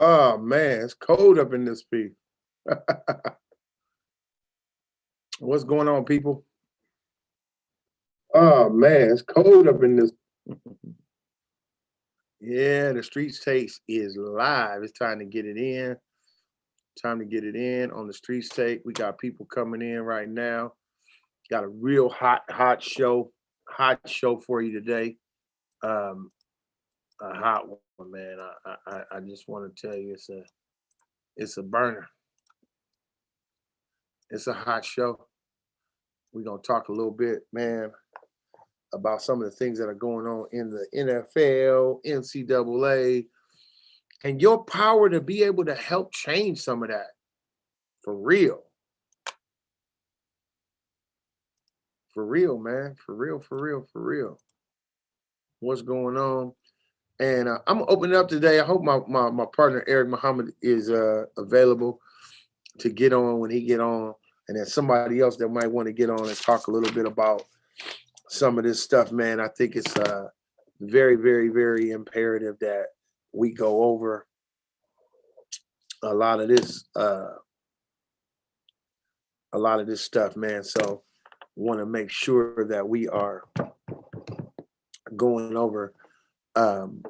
Oh man, it's cold up in this piece. What's going on, people? Oh man, it's cold up in this. Yeah, the streets taste is live. It's time to get it in. Time to get it in on the streets take. We got people coming in right now. Got a real hot show for you today. Um, a hot one, man. I just want to tell you, it's a burner. It's a hot show. We're gonna talk a little bit, man, about some of the things that are going on in the NFL, NCAA, and your power to be able to help change some of that for real. For real, man. For real, for real, for real. What's going on? And I'm gonna open it up today. I hope my partner Eric Muhammad is available to get on when he get on, and then somebody else that might want to get on and talk a little bit about some of this stuff, man. I think it's very, very, very imperative that we go over a lot of this, a lot of this stuff, man. So, want to make sure that we are going over um,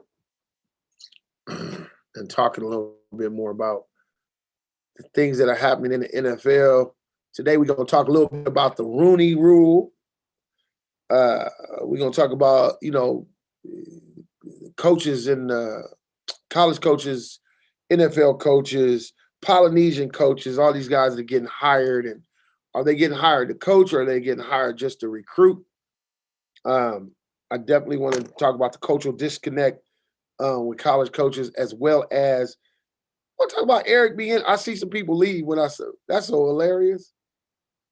and talking a little bit more about the things that are happening in the NFL. Today, we're going to talk a little bit about the Rooney Rule. We're going to talk about, coaches and college coaches, NFL coaches, Polynesian coaches, all these guys that are getting hired. And are they getting hired to coach or are they getting hired just to recruit? I definitely want to talk about the cultural disconnect with college coaches, as well as I want to talk about Eric being. I see some people leave when I said that's so hilarious.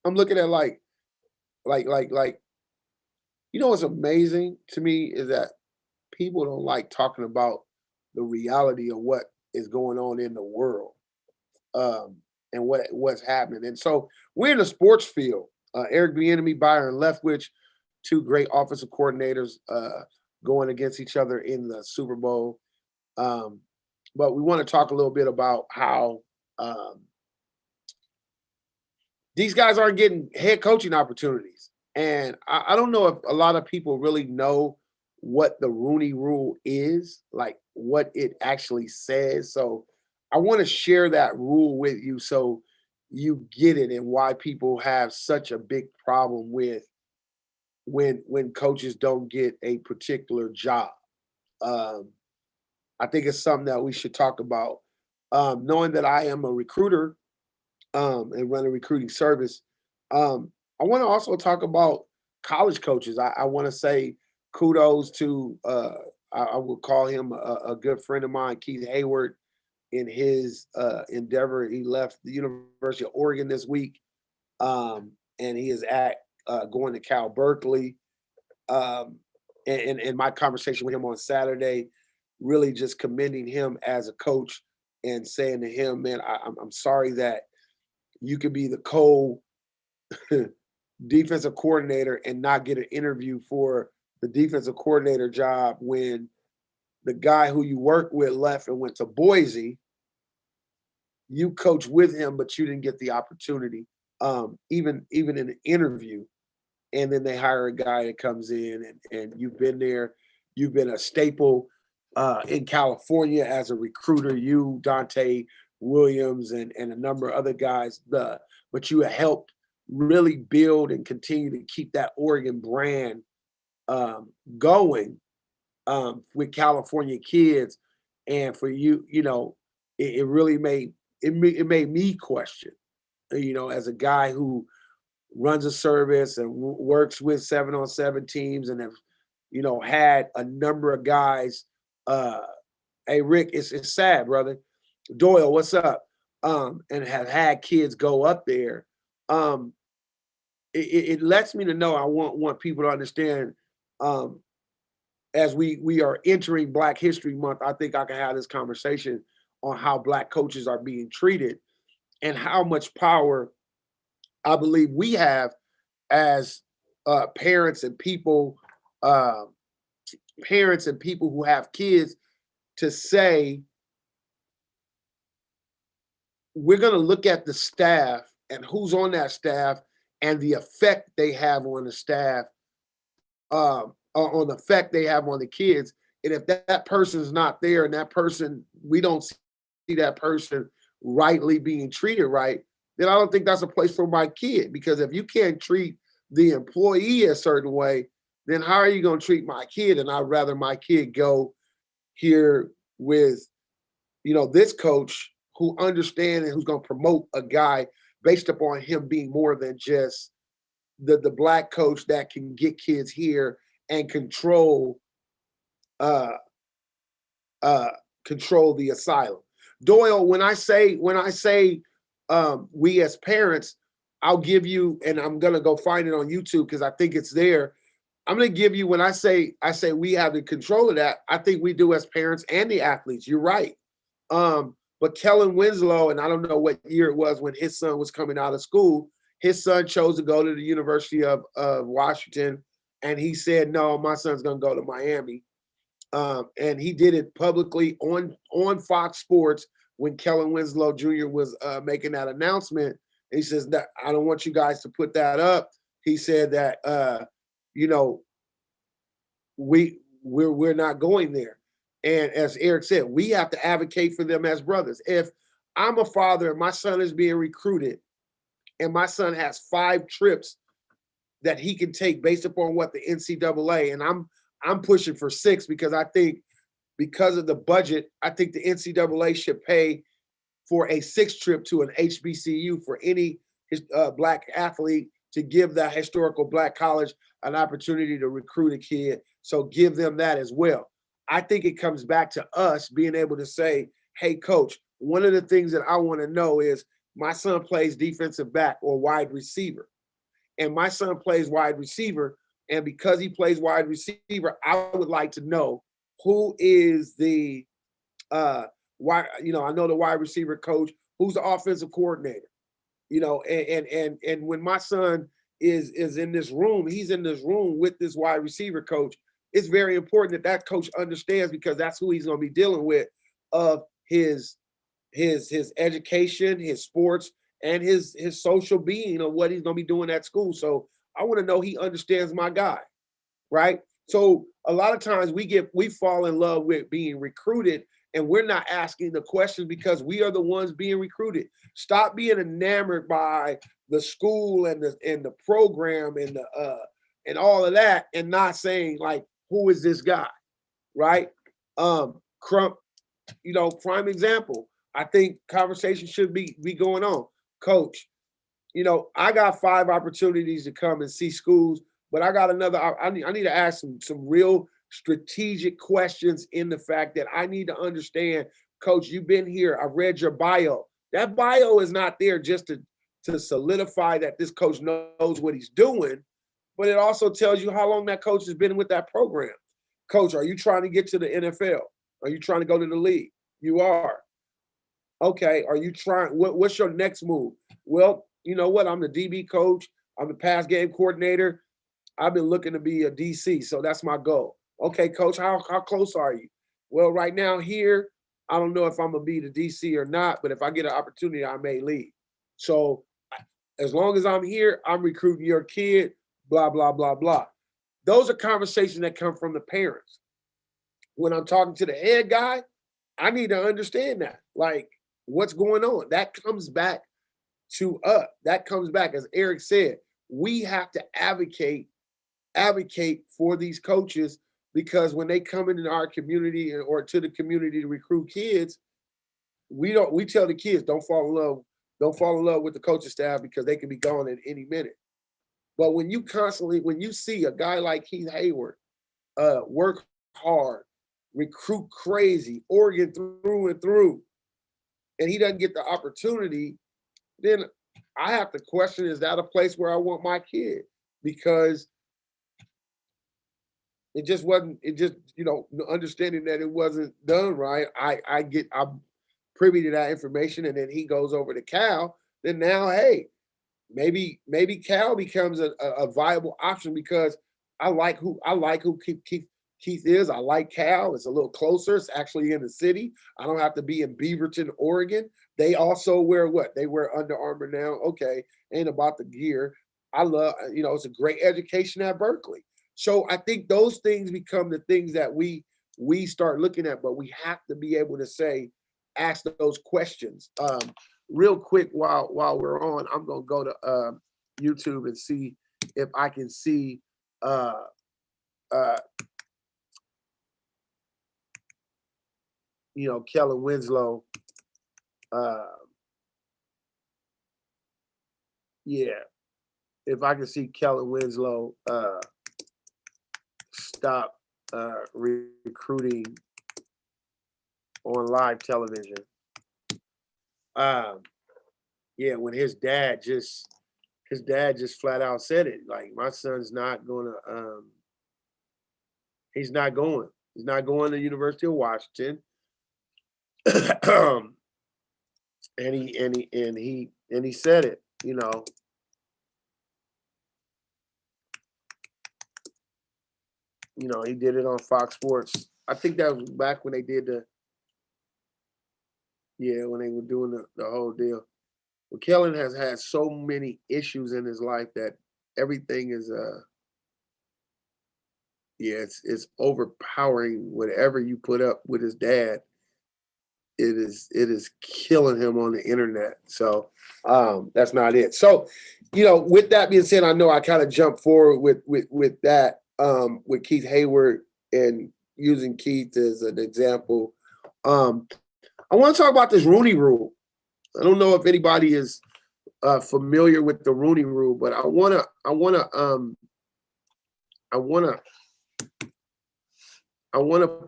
I'm looking at like what's amazing to me is that people don't like talking about the reality of what is going on in the world um, and what's happening. And so we're in the sports field. Eric Bieniemy, Byron Leftwich, two great offensive coordinators going against each other in the Super Bowl. Um, but we want to talk a little bit about how these guys aren't getting head coaching opportunities. And I don't know if a lot of people really know what the Rooney Rule is, like what it actually says. So I want to share that rule with you so you get it and why people have such a big problem with when coaches don't get a particular job. Um, I think it's something that we should talk about. Knowing that I am a recruiter and run a recruiting service. I want to also talk about college coaches. I want to say kudos to I would call him a good friend of mine, Keith Hayward, in his endeavor. He left the University of Oregon this week, and he is at going to Cal Berkeley. Um, and my conversation with him on Saturday, really just commending him as a coach and saying to him, man, I'm sorry that you could be the defensive coordinator and not get an interview for the defensive coordinator job when the guy who you worked with left and went to Boise. You coached with him, but you didn't get the opportunity, even in an interview. And then they hire a guy that comes in, and you've been there. You've been a staple in California as a recruiter. You, Dante Williams, and a number of other guys. But you helped really build and continue to keep that Oregon brand going with California kids. And for you, it really made me question. As a guy who runs a service and works with 7-on-7 teams and have, had a number of guys. Hey, Rick, it's sad, brother. Doyle, what's up? And have had kids go up there. Um, it lets me to know. I want people to understand. Um, as we are entering Black History Month, I think I can have this conversation on how Black coaches are being treated and how much power I believe we have as parents and people, uh, parents and people who have kids to say we're going to look at the staff and who's on that staff and the effect they have on the staff, on the effect they have on the kids. And if that person is not there and that person, we don't see that person rightly being treated right, then I don't think that's a place for my kid. Because if you can't treat the employee a certain way, then how are you going to treat my kid? And I'd rather my kid go here with, this coach who understands and who's going to promote a guy based upon him being more than just the black coach that can get kids here and uh control the asylum. Doyle, when I say we as parents, I'll give you, and I'm gonna go find it on YouTube because I think it's there. I'm gonna give you, when I say we have the control of that, I think we do as parents and the athletes. You're right. But Kellen Winslow, and I don't know what year it was when his son was coming out of school, his son chose to go to the University of Washington, and he said, no, my son's gonna go to Miami. And he did it publicly on Fox Sports when Kellen Winslow Jr. was making that announcement. And he says that I don't want you guys to put that up. He said that you know we're not going there. And as Eric said, we have to advocate for them as brothers. If I'm a father and my son is being recruited, and my son has 5 trips that he can take based upon what the NCAA, and I'm pushing for 6 because I think because of the budget, I think the NCAA should pay for a 6th trip to an HBCU for any black athlete to give that historical black college an opportunity to recruit a kid. So give them that as well. I think it comes back to us being able to say, hey, coach, one of the things that I want to know is my son plays defensive back or wide receiver, and my son plays wide receiver. And because he plays wide receiver, I would like to know who is the why, I know the wide receiver coach, who's the offensive coordinator, and when my son is in this room, he's in this room with this wide receiver coach. It's very important that that coach understands, because that's who he's going to be dealing with, of his education, his sports, and his social being of what he's going to be doing at school. So I want to know he understands my guy, right? So a lot of times we fall in love with being recruited, and we're not asking the questions because we are the ones being recruited. Stop being enamored by the school and the program and all of that, and not saying, like, who is this guy, right? Crump, prime example. I think conversation should be going on. Coach, I got 5 opportunities to come and see schools, but I got another. I need to ask some real strategic questions, in the fact that I need to understand, Coach, you've been here. I've read your bio. That bio is not there just to solidify that this coach knows what he's doing, but it also tells you how long that coach has been with that program. Coach, are you trying to get to the NFL? Are you trying to go to the league? You are. Okay. Are you trying? What's your next move? Well, you know what? I'm the DB coach. I'm the pass game coordinator. I've been looking to be a DC, so that's my goal. Okay, coach, how close are you? Well, right now here, I don't know if I'm gonna be the DC or not, but if I get an opportunity, I may leave. So as long as I'm here, I'm recruiting your kid, blah, blah, blah, blah. Those are conversations that come from the parents. When I'm talking to the head guy, I need to understand that. Like, what's going on? That comes back to us. That comes back, as Eric said, we have to advocate for these coaches, because when they come into our community or to the community to recruit kids, we tell the kids, don't fall in love with the coaching staff, because they can be gone at any minute. But when you see a guy like Keith Hayward work hard, recruit crazy, Oregon through and through, and he doesn't get the opportunity, then I have to question, is that a place where I want my kid? Because it just wasn't, understanding that it wasn't done right. I'm privy to that information, and then he goes over to Cal. Then now, hey, maybe Cal becomes a viable option, because I like who Keith is. I like Cal. It's a little closer. It's actually in the city. I don't have to be in Beaverton, Oregon. They also wear what? They wear Under Armour now. Okay, ain't about the gear. I love, it's a great education at Berkeley. So I think those things become the things that we start looking at, but we have to be able to ask those questions. Real quick, while we're on, I'm gonna go to YouTube and see if I can see Kellen Winslow. Yeah, if I can see Kellen Winslow stop recruiting on live television. Yeah, when his dad just flat out said it, like, my son's not gonna he's not going to the University of Washington. and he said it, he did it on Fox Sports. I think that was back when they did when they were doing the whole deal. Well, Kellen has had so many issues in his life that everything is it's overpowering. Whatever you put up with his dad, it is killing him on the internet. So that's not it. So, with that being said, I know I kind of jumped forward with that, with Keith Hayward and using Keith as an example. I want to talk about this Rooney Rule. I don't know if anybody is familiar with the Rooney Rule, but I wanna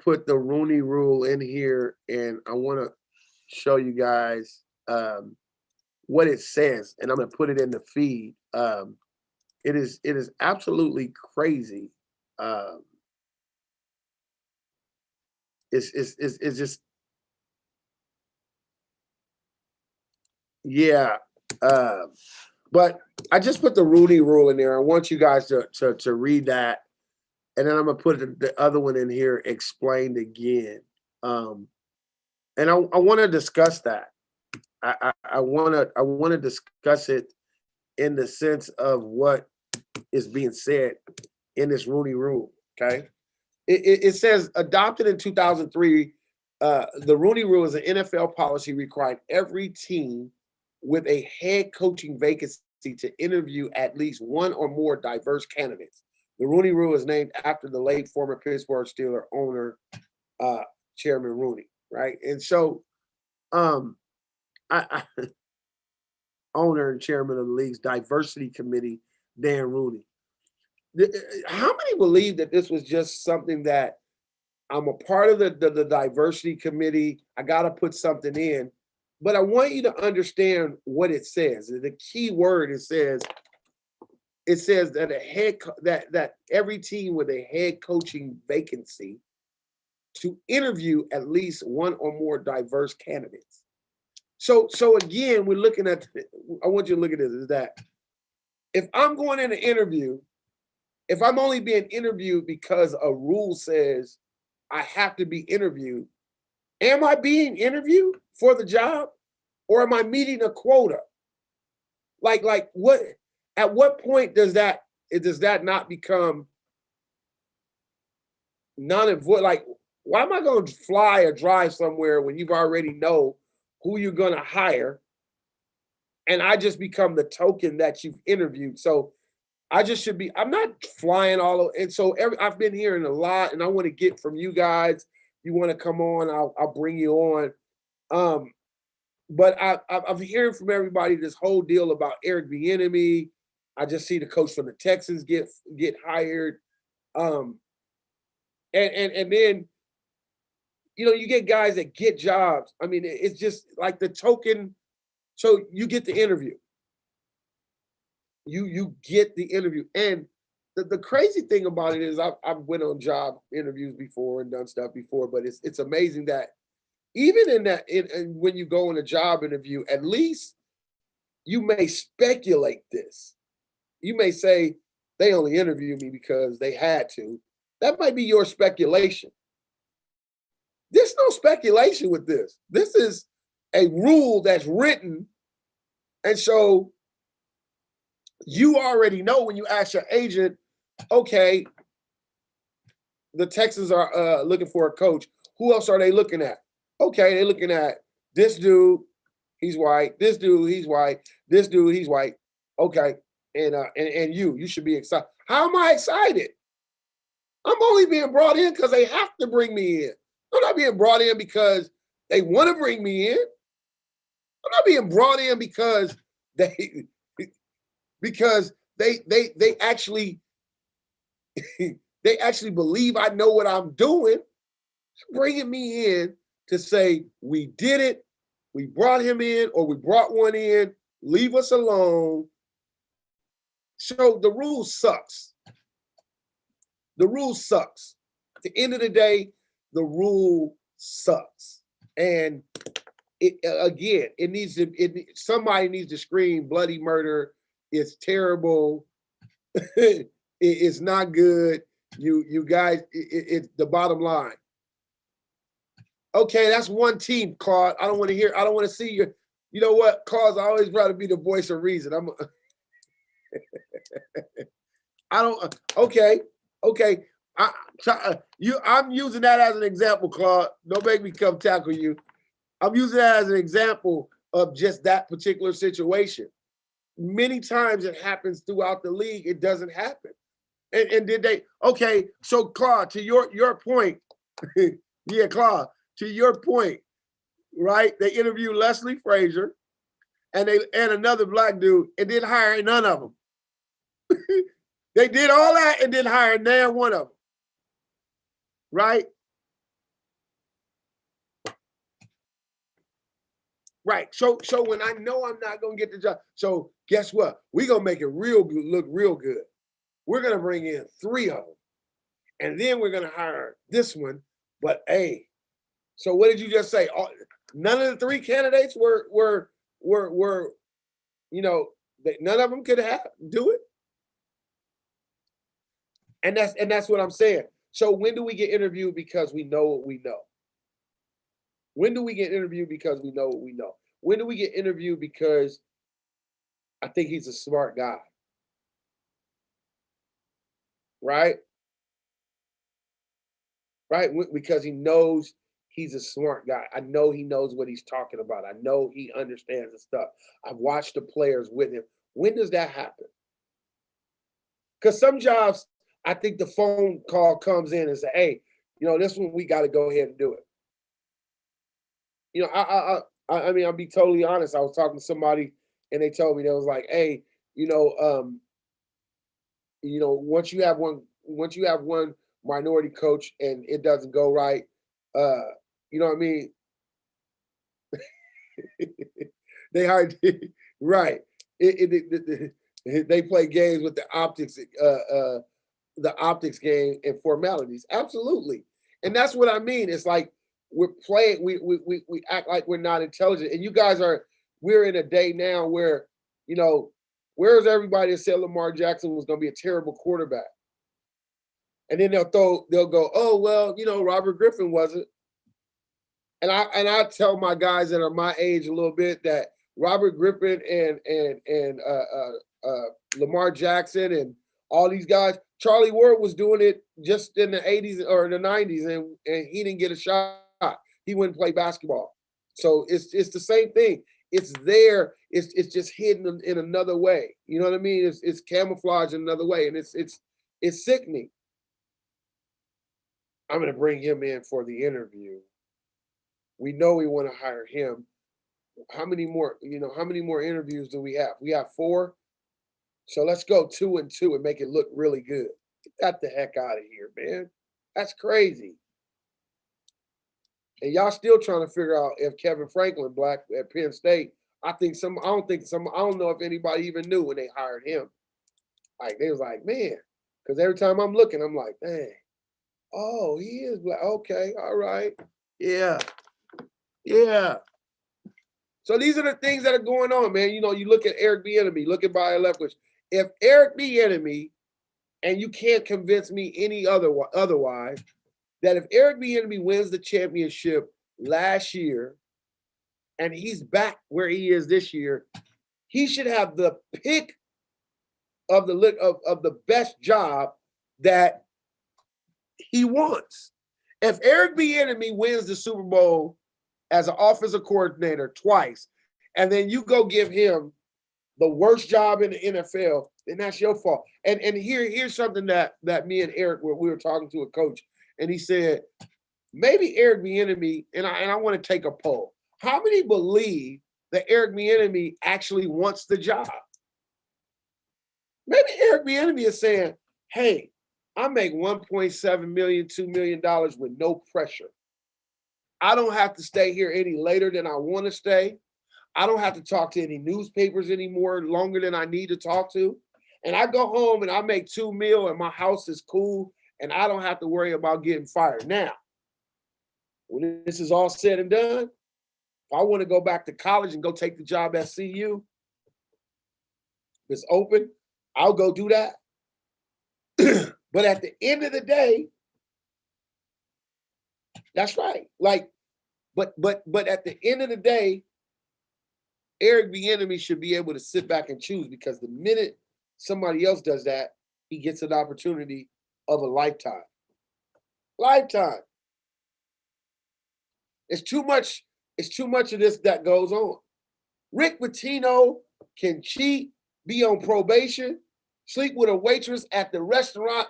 put the Rooney Rule in here, and I want to show you guys what it says, and I'm going to put it in the feed. It is absolutely crazy. It's just, yeah. But I just put the Rooney Rule in there. I want you guys to read that. And then I'm gonna put the other one in here explained again. And I want to discuss that. I want to discuss it in the sense of what is being said in this Rooney Rule. Okay, it says adopted in 2003. The Rooney Rule is an NFL policy requiring every team with a head coaching vacancy to interview at least one or more diverse candidates. The Rooney Rule is named after the late former Pittsburgh Steelers owner, Chairman Rooney, right? And so, I owner and chairman of the league's diversity committee, Dan Rooney. How many believe that this was just something that I'm a part of the diversity committee? I got to put something in, but I want you to understand what it says. The key word it says that that every team with a head coaching vacancy to interview at least one or more diverse candidates. So again, we're looking at. I want you to look at this. Is that if I'm going in an interview, if I'm only being interviewed because a rule says I have to be interviewed, am I being interviewed for the job, or am I meeting a quota? Like what? At what point does that not become non-avoid? Like, why am I going to fly or drive somewhere when you've already know who you're going to hire, and I just become the token that you've interviewed? So I just should be. I'm not flying all over. And so I've been hearing a lot, and I want to get from you guys. You want to come on? I'll bring you on. But I'm hearing from everybody this whole deal about Eric Bieniemy. I just see the coach from the Texans get hired, and then you get guys that get jobs. I mean, it's just like the token. So you get the interview. You get the interview, and the crazy thing about it is I've went on job interviews before and done stuff before, but it's amazing that even in that when you go on a job interview, at least you may speculate this. You may say they only interviewed me because they had to, That might be your speculation. There's no speculation with this. This is a rule that's written. And so you already know when you ask your agent, okay, the Texans are looking for a coach. Who else are they looking at? Okay, they're looking at this dude, he's white. This dude, he's white. This dude, he's white. Okay, and you should be excited. How am I excited? I'm only being brought in because they have to bring me in. I'm not being brought in because they want to bring me in. I'm not being brought in because they actually they actually believe I know what I'm doing. Bringing me in to say we did it, we brought him in, or we brought one in. Leave us alone. So the rule sucks. The rule sucks. At the end of the day, the rule sucks. And it needs to. Somebody needs to scream bloody murder. It's terrible. It's not good. You guys, it's the bottom line. Okay, that's one team, Claude. I don't want to see you. You know what, Claude? I always try to be the voice of reason. Okay. I'm using that as an example, Claude. Don't make me come tackle you. I'm using that as an example of just that particular situation. Many times it happens throughout the league. It doesn't happen. And did they? Okay, so Claude, to your point, yeah, Claude, to your point, right? They interviewed Leslie Frazier and another black dude and didn't hire none of them. They did all that and didn't hire neither one of them. Right? Right. So when I know I'm not gonna get the job, so guess what? We're gonna make it look real good. We're gonna bring in 3 of them, and then we're gonna hire this one. But hey, so what did you just say? None of the 3 candidates were none of them could do it. And that's what I'm saying. So when do we get interviewed because we know what we know? When do we get interviewed because we know what we know? When do we get interviewed because I think he's a smart guy? Right? Right? Because he knows he's a smart guy. I know he knows what he's talking about. I know he understands the stuff. I've watched the players with him. When does that happen? Because some jobs, I think the phone call comes in and say, hey, this one we got to go ahead and do it. I mean, I'll be totally honest. I was talking to somebody and they told me, they was like, hey, once you have one minority coach and it doesn't go right, you know what I mean? They hired right. They play games with the optics game and formalities. Absolutely. And that's what I mean. It's like we're playing, we act like we're not intelligent. And you guys we're in a day now where, where's everybody that said Lamar Jackson was going to be a terrible quarterback? And then they'll go, oh, well, Robert Griffin wasn't. And I tell my guys that are my age a little bit that Robert Griffin and Lamar Jackson and all these guys, Charlie Ward was doing it just in the 80s or the 90s, and he didn't get a shot. He wouldn't play basketball. So it's the same thing. It's there. It's just hidden in another way. You know what I mean? It's camouflage in another way, and it's sickening. I'm going to bring him in for the interview. We know we want to hire him. How many more interviews do we have? We have 4. So let's go 2 and 2 and make it look really good. Get that the heck out of here, man. That's crazy. And y'all still trying to figure out if Kevin Franklin black at Penn State. I don't know if anybody even knew when they hired him. Like they was like, man, because every time I'm looking, I'm like, dang, oh, he is black. Okay, all right. Yeah. Yeah. So these are the things that are going on, man. You look at Eric Bieniemy, look at Bayer Leftwich. If Eric Bieniemy and you can't convince me otherwise, that if Eric Bieniemy wins the championship last year and he's back where he is this year, he should have the pick of the best job that he wants. If Eric Bieniemy wins the Super Bowl as an offensive coordinator twice, and then you go give him the worst job in the NFL, then that's your fault. And here's something that me and Eric we were talking to a coach, and he said, maybe Eric Bieniemy, and I want to take a poll. How many believe that Eric Bieniemy actually wants the job? Maybe Eric Bieniemy is saying, hey, I make $1.7 million, $2 million with no pressure. I don't have to stay here any later than I want to stay. I don't have to talk to any newspapers anymore longer than I need to talk to. And I go home and I make $2 million and my house is cool and I don't have to worry about getting fired. Now, when this is all said and done, if I want to go back to college and go take the job at CU, if it's open, I'll go do that. But at the end of the day, that's right. Like, but at the end of the day, Eric Bieniemy should be able to sit back and choose, because the minute somebody else does that, he gets an opportunity of a lifetime. Lifetime. It's too much of this that goes on. Rick Pitino can cheat, be on probation, sleep with a waitress at the restaurant,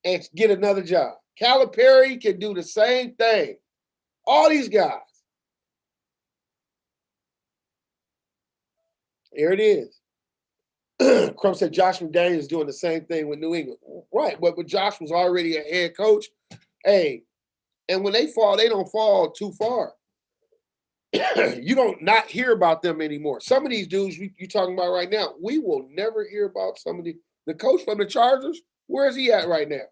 and get another job. Calipari can do the same thing. All these guys. Here it is. Crump said Josh McDaniels is doing the same thing with New England. Right, but Josh was already a head coach. Hey, and when they fall, they don't fall too far. You don't not hear about them anymore. Some of these dudes you talking about right now, we will never hear about some of the coach from the Chargers. Where is he at right now?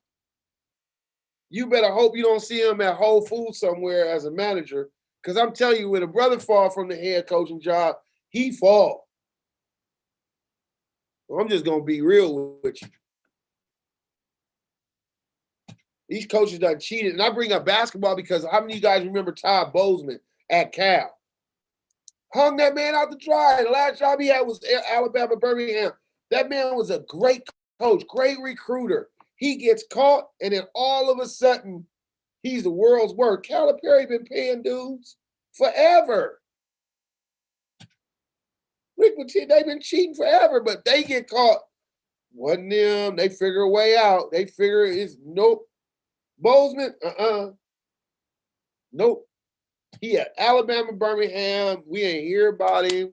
You better hope you don't see him at Whole Foods somewhere as a manager, because I'm telling you, when a brother fall from the head coaching job, he fall. I'm just going to be real with you. These coaches done cheated. And I bring up basketball because how many of you guys remember Todd Bozeman at Cal? Hung that man out to dry. The last job he had was Alabama, Birmingham. That man was a great coach, great recruiter. He gets caught, and then all of a sudden, he's the world's worst. Calipari been paying dudes forever. Rick Pitino, they've been cheating forever, but they get caught. Wasn't them. They figure a way out. They figure it's nope. Bozeman, nope. He at Alabama, Birmingham. We ain't hear about him.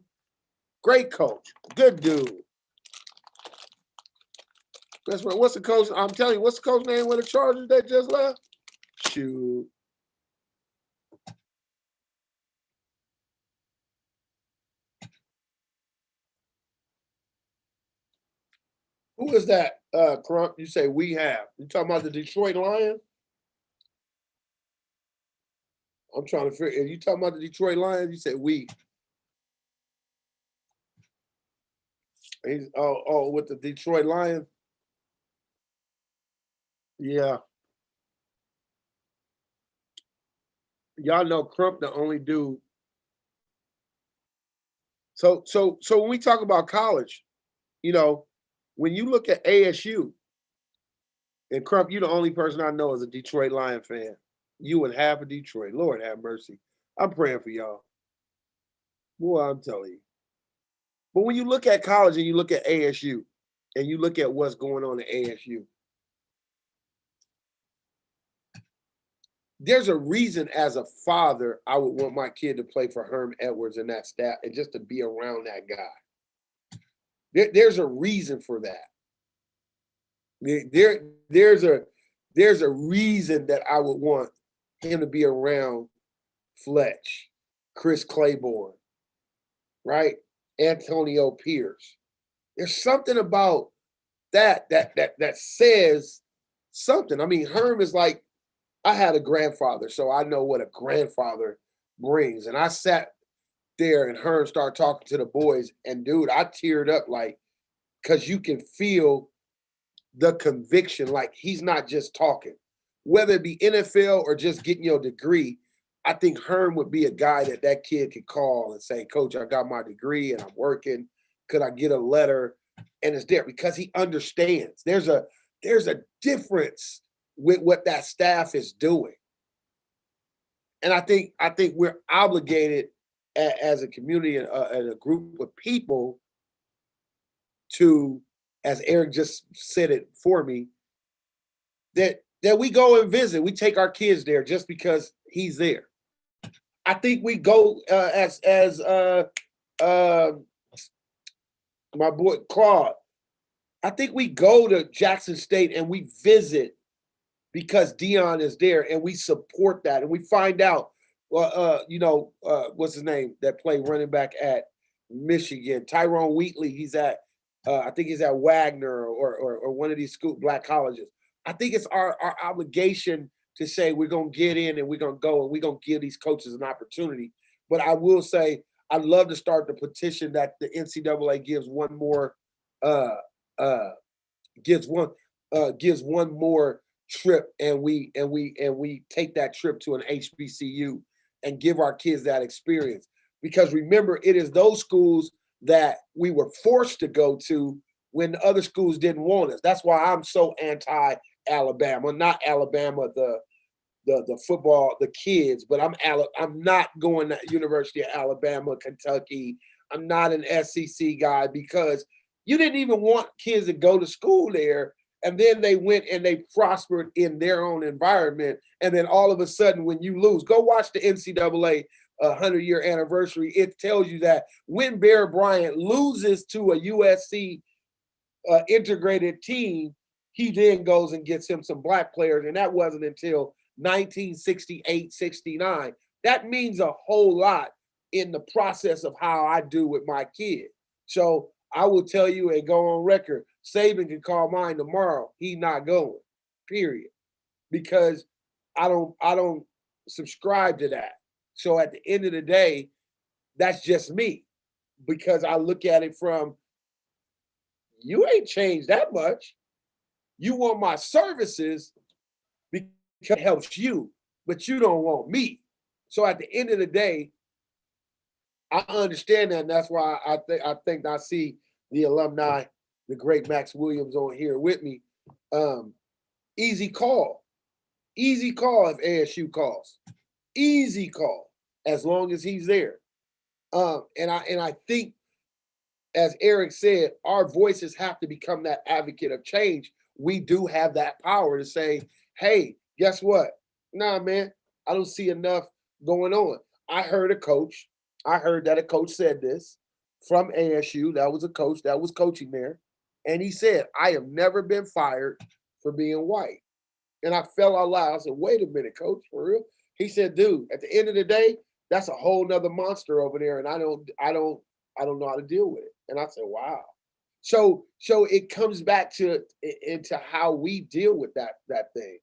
Great coach. Good dude. That's right. What's the coach? I'm telling you, what's the coach name with the Chargers that just left? Shoot. Who is that, Crump? You say we have. You talking about the Detroit Lions? I'm trying to figure. If you talking about the Detroit Lions, you say we. He's with the Detroit Lions. Yeah. Y'all know Crump the only dude. So when we talk about college, when you look at ASU, and Crump, you're the only person I know is a Detroit Lion fan. You and half of Detroit. Lord have mercy. I'm praying for y'all. Boy, I'm telling you. But when you look at college and you look at ASU, and you look at what's going on at ASU, there's a reason as a father I would want my kid to play for Herm Edwards and that staff and just to be around that guy. There's a reason for that. There's a reason that I would want him to be around Fletch, Chris Claiborne, right? Antonio Pierce. There's something about that says something. I mean, Herm is like, I had a grandfather, so I know what a grandfather brings. And I sat there and Herm started talking to the boys, and dude, I teared up like, because you can feel the conviction. Like, he's not just talking, whether it be NFL or just getting your degree. I think Herm would be a guy that kid could call and say, Coach, I got my degree and I'm working. Could I get a letter? And it's there because he understands. There's a difference with what that staff is doing. And I think we're obligated as a community and a group of people to, as Eric just said it for me, that we go and visit. We take our kids there just because he's there. I think we go as my boy Claude. I think we go to Jackson State and we visit because Dion is there, and we support that, and we find out. What's his name that played running back at Michigan? Tyrone Wheatley. He's at, I think he's at Wagner or one of these black colleges. I think it's our obligation to say we're gonna get in and we're gonna go and we're gonna give these coaches an opportunity. But I will say I'd love to start the petition that the NCAA gives one more gives one more trip, and we take that trip to an HBCU and give our kids that experience. Because remember, it is those schools that we were forced to go to when the other schools didn't want us. That's why I'm so anti Alabama, not Alabama the football, the kids, but I'm not going to University of Alabama, Kentucky. I'm not an SEC guy because you didn't even want kids to go to school there. And then they went and they prospered in their own environment. And then all of a sudden, when you lose, go watch the NCAA 100-year anniversary. It tells you that when Bear Bryant loses to a USC integrated team, he then goes and gets him some black players. And that wasn't until 1968, 69. That means a whole lot in the process of how I do with my kid. So I will tell you and go on record, Saban can call mine tomorrow. He's not going, period. Because I don't subscribe to that. So at the end of the day, that's just me. Because I look at it from, you ain't changed that much. You want my services because it helps you, but you don't want me. So at the end of the day, I understand that, and that's why I think I see the alumni, the great Max Williams, on here with me. Easy call if ASU calls. Easy call as long as he's there. And I think, as Eric said, our voices have to become that advocate of change. We do have that power to say, hey, guess what? Nah, man, I don't see enough going on. I heard that a coach said this from ASU. That was a coach that was coaching there. And he said, I have never been fired for being white. And I fell out loud. I said, wait a minute, coach, for real? He said, dude, at the end of the day, that's a whole nother monster over there. And I don't know how to deal with it. And I said, wow. So it comes back into how we deal with that thing.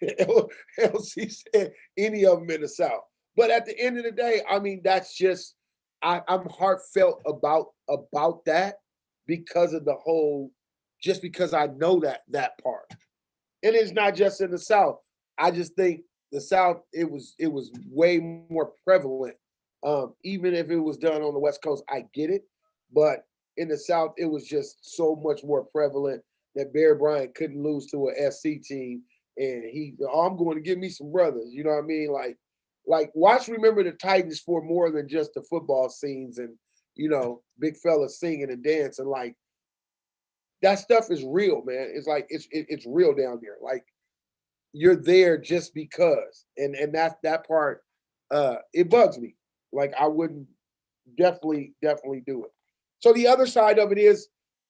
LC said any of them in the South. But at the end of the day, I mean, that's just, I'm heartfelt about that because of the whole, just because I know that part. And it's not just in the South. I just think the South, it was way more prevalent. Even if it was done on the West Coast, I get it. But in the South, it was just so much more prevalent that Bear Bryant couldn't lose to an SC team. And I'm going to give me some brothers. You know what I mean? Like watch Remember the Titans for more than just the football scenes and, big fellas singing and dancing. Like, that stuff is real, man. It's like, it's real down there. Like, you're there just because. And that part, it bugs me. Like, I wouldn't definitely do it. So the other side of it is,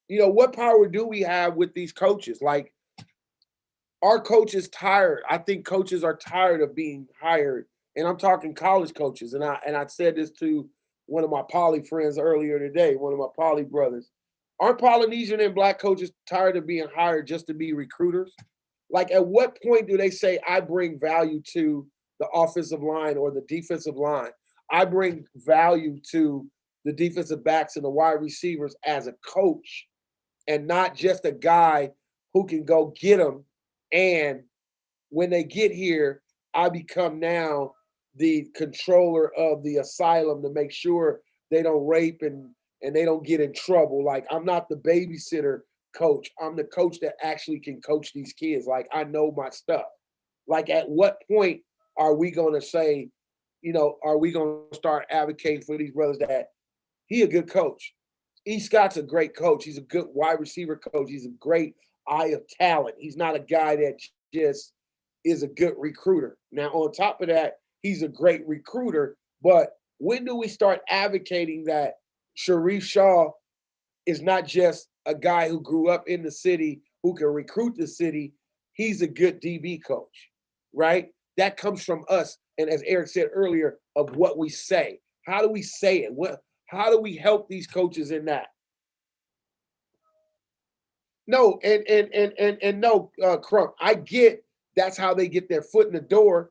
what power do we have with these coaches? Like, our coaches tired. I think coaches are tired of being hired. And I'm talking college coaches. And I said this to one of my poly friends earlier today, one of my poly brothers. Aren't Polynesian and black coaches tired of being hired just to be recruiters? Like, at what point do they say, I bring value to the offensive line or the defensive line? I bring value to the defensive backs and the wide receivers as a coach and not just a guy who can go get them. And when they get here, I become now the controller of the asylum to make sure they don't rape and they don't get in trouble. Like, I'm not the babysitter coach. I'm the coach that actually can coach these kids. Like, I know my stuff. Like, at what point are we going to say, are we going to start advocating for these brothers that he a good coach? E. Scott's a great coach. He's a good wide receiver coach. He's a great eye of talent. He's not a guy that just is a good recruiter. Now, on top of that, he's a great recruiter. But when do we start advocating that Sharrieff Shaw is not just a guy who grew up in the city who can recruit the city? He's a good DB coach, right? That comes from us. And as Eric said earlier, of what we say. How do we say it? How do we help these coaches in that? No, and no, Crump. I get that's how they get their foot in the door,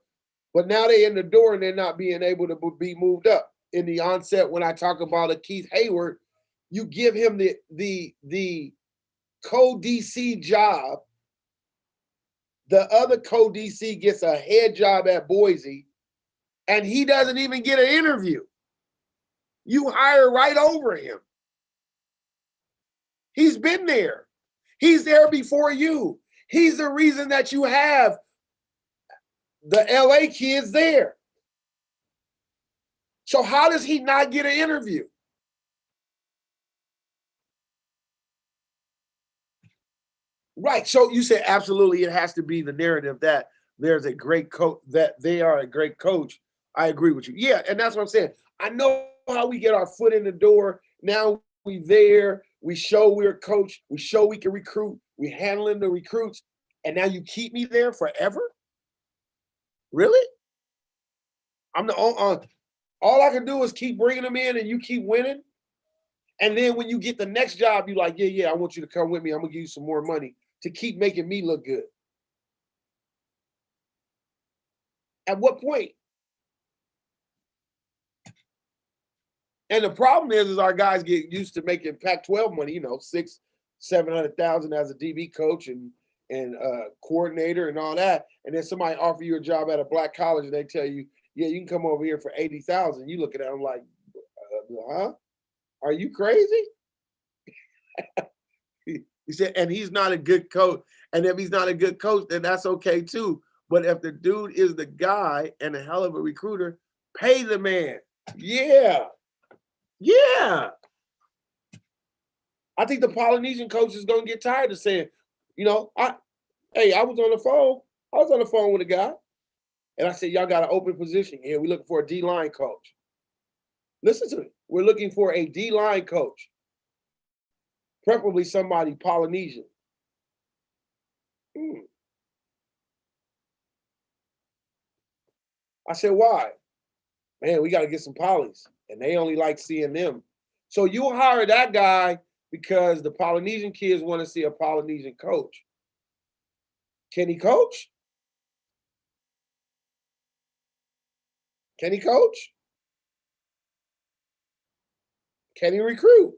but now they're in the door and they're not being able to be moved up. In the onset, when I talk about a Keith Hayward, you give him the co-DC job. The other co-DC gets a head job at Boise, and he doesn't even get an interview. You hire right over him. He's been there. He's there before you. He's the reason that you have the LA kids there. So how does he not get an interview? Right. So you said absolutely it has to be the narrative that there's a great coach, that they are a great coach. I agree with you. Yeah, and that's what I'm saying. I know how we get our foot in the door. Now we there. We show we're a coach. We show we can recruit. We handling the recruits. And now you keep me there forever? Really? I'm the all I can do is keep bringing them in and you keep winning. And then when you get the next job, you're like, yeah, I want you to come with me. I'm going to give you some more money to keep making me look good. At what point? And the problem is our guys get used to making Pac-12 money, $600,000-700,000 as a DB coach and coordinator and all that. And then somebody offer you a job at a black college and they tell you, yeah, you can come over here for 80,000. You look at them like, huh? Are you crazy? He said, and he's not a good coach. And if he's not a good coach, then that's okay too. But if the dude is the guy and a hell of a recruiter, pay the man. Yeah. Yeah. I think the Polynesian coach is going to get tired of saying, I was on the phone. I was on the phone with a guy. And I said, y'all got an open position here. We're looking for a D-line coach. Listen to me. We're looking for a D-line coach. Preferably somebody Polynesian. I said, why? Man, we got to get some polys. And they only like seeing them. So you hire that guy because the Polynesian kids want to see a Polynesian coach. Can he coach? Can he coach? Can he recruit?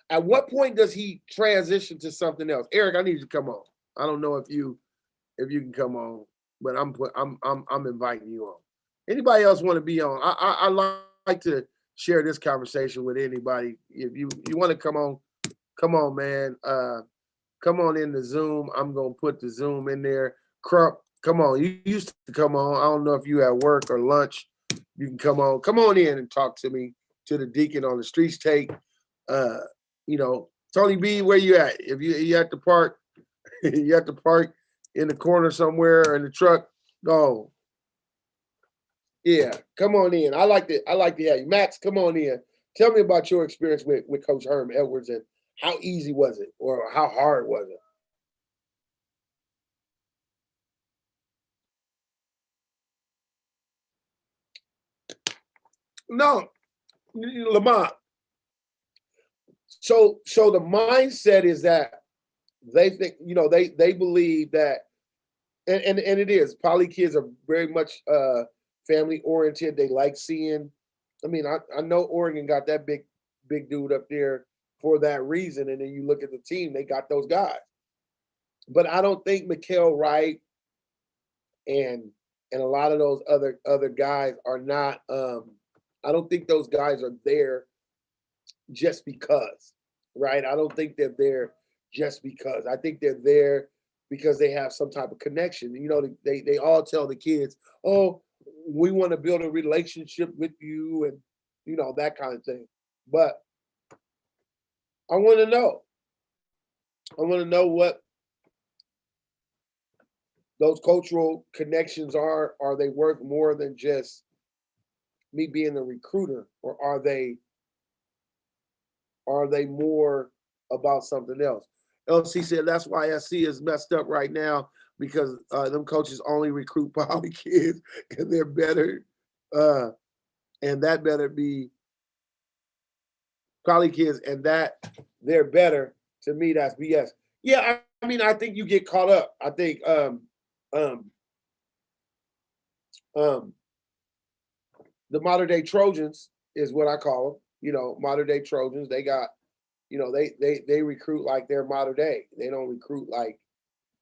At what point does he transition to something else? Eric, I need you to come on. I don't know if you can come on, but I'm inviting you on. Anybody else want to be on? I like to share this conversation with anybody. If you want to come on, man. Come on in the Zoom. I'm gonna put the Zoom in there. Crump, come on. You used to come on. I don't know if you at work or lunch. You can come on. Come on in and talk to me, to the Deacon on the Streets Take. Tony B, where you at? If you at the park, you at the park in the corner somewhere in the truck. No. Yeah, come on in. I like to have you. Max, come on in. Tell me about your experience with Coach Herm Edwards and how easy was it or how hard was it? No, Lamont. So the mindset is that they think, they believe that, and it is, poly kids are very much family oriented. They like seeing I mean, I know Oregon got that big dude up there for that reason, and then you look at the team, they got those guys. But I don't think Mikael Wright and a lot of those other guys are not. I don't think those guys are there just because, right? I don't think they're there just because. I think they're there because they have some type of connection. You know, they all tell the kids, "Oh, we want to build a relationship with you," and you know that kind of thing. But I want to know. I want to know what those cultural connections are. Are they worth more than just me being a recruiter, or are they more about something else? LC said that's why SC is messed up right now because them coaches only recruit poly kids because they're better, uh, and that better be poly kids, and that they're better. To me, that's BS. Yeah, I mean, I think you get caught up. I think um, um, the modern day Trojans is what I call them. You know, modern day Trojans. They got, you know, they recruit like they're modern day. They don't recruit like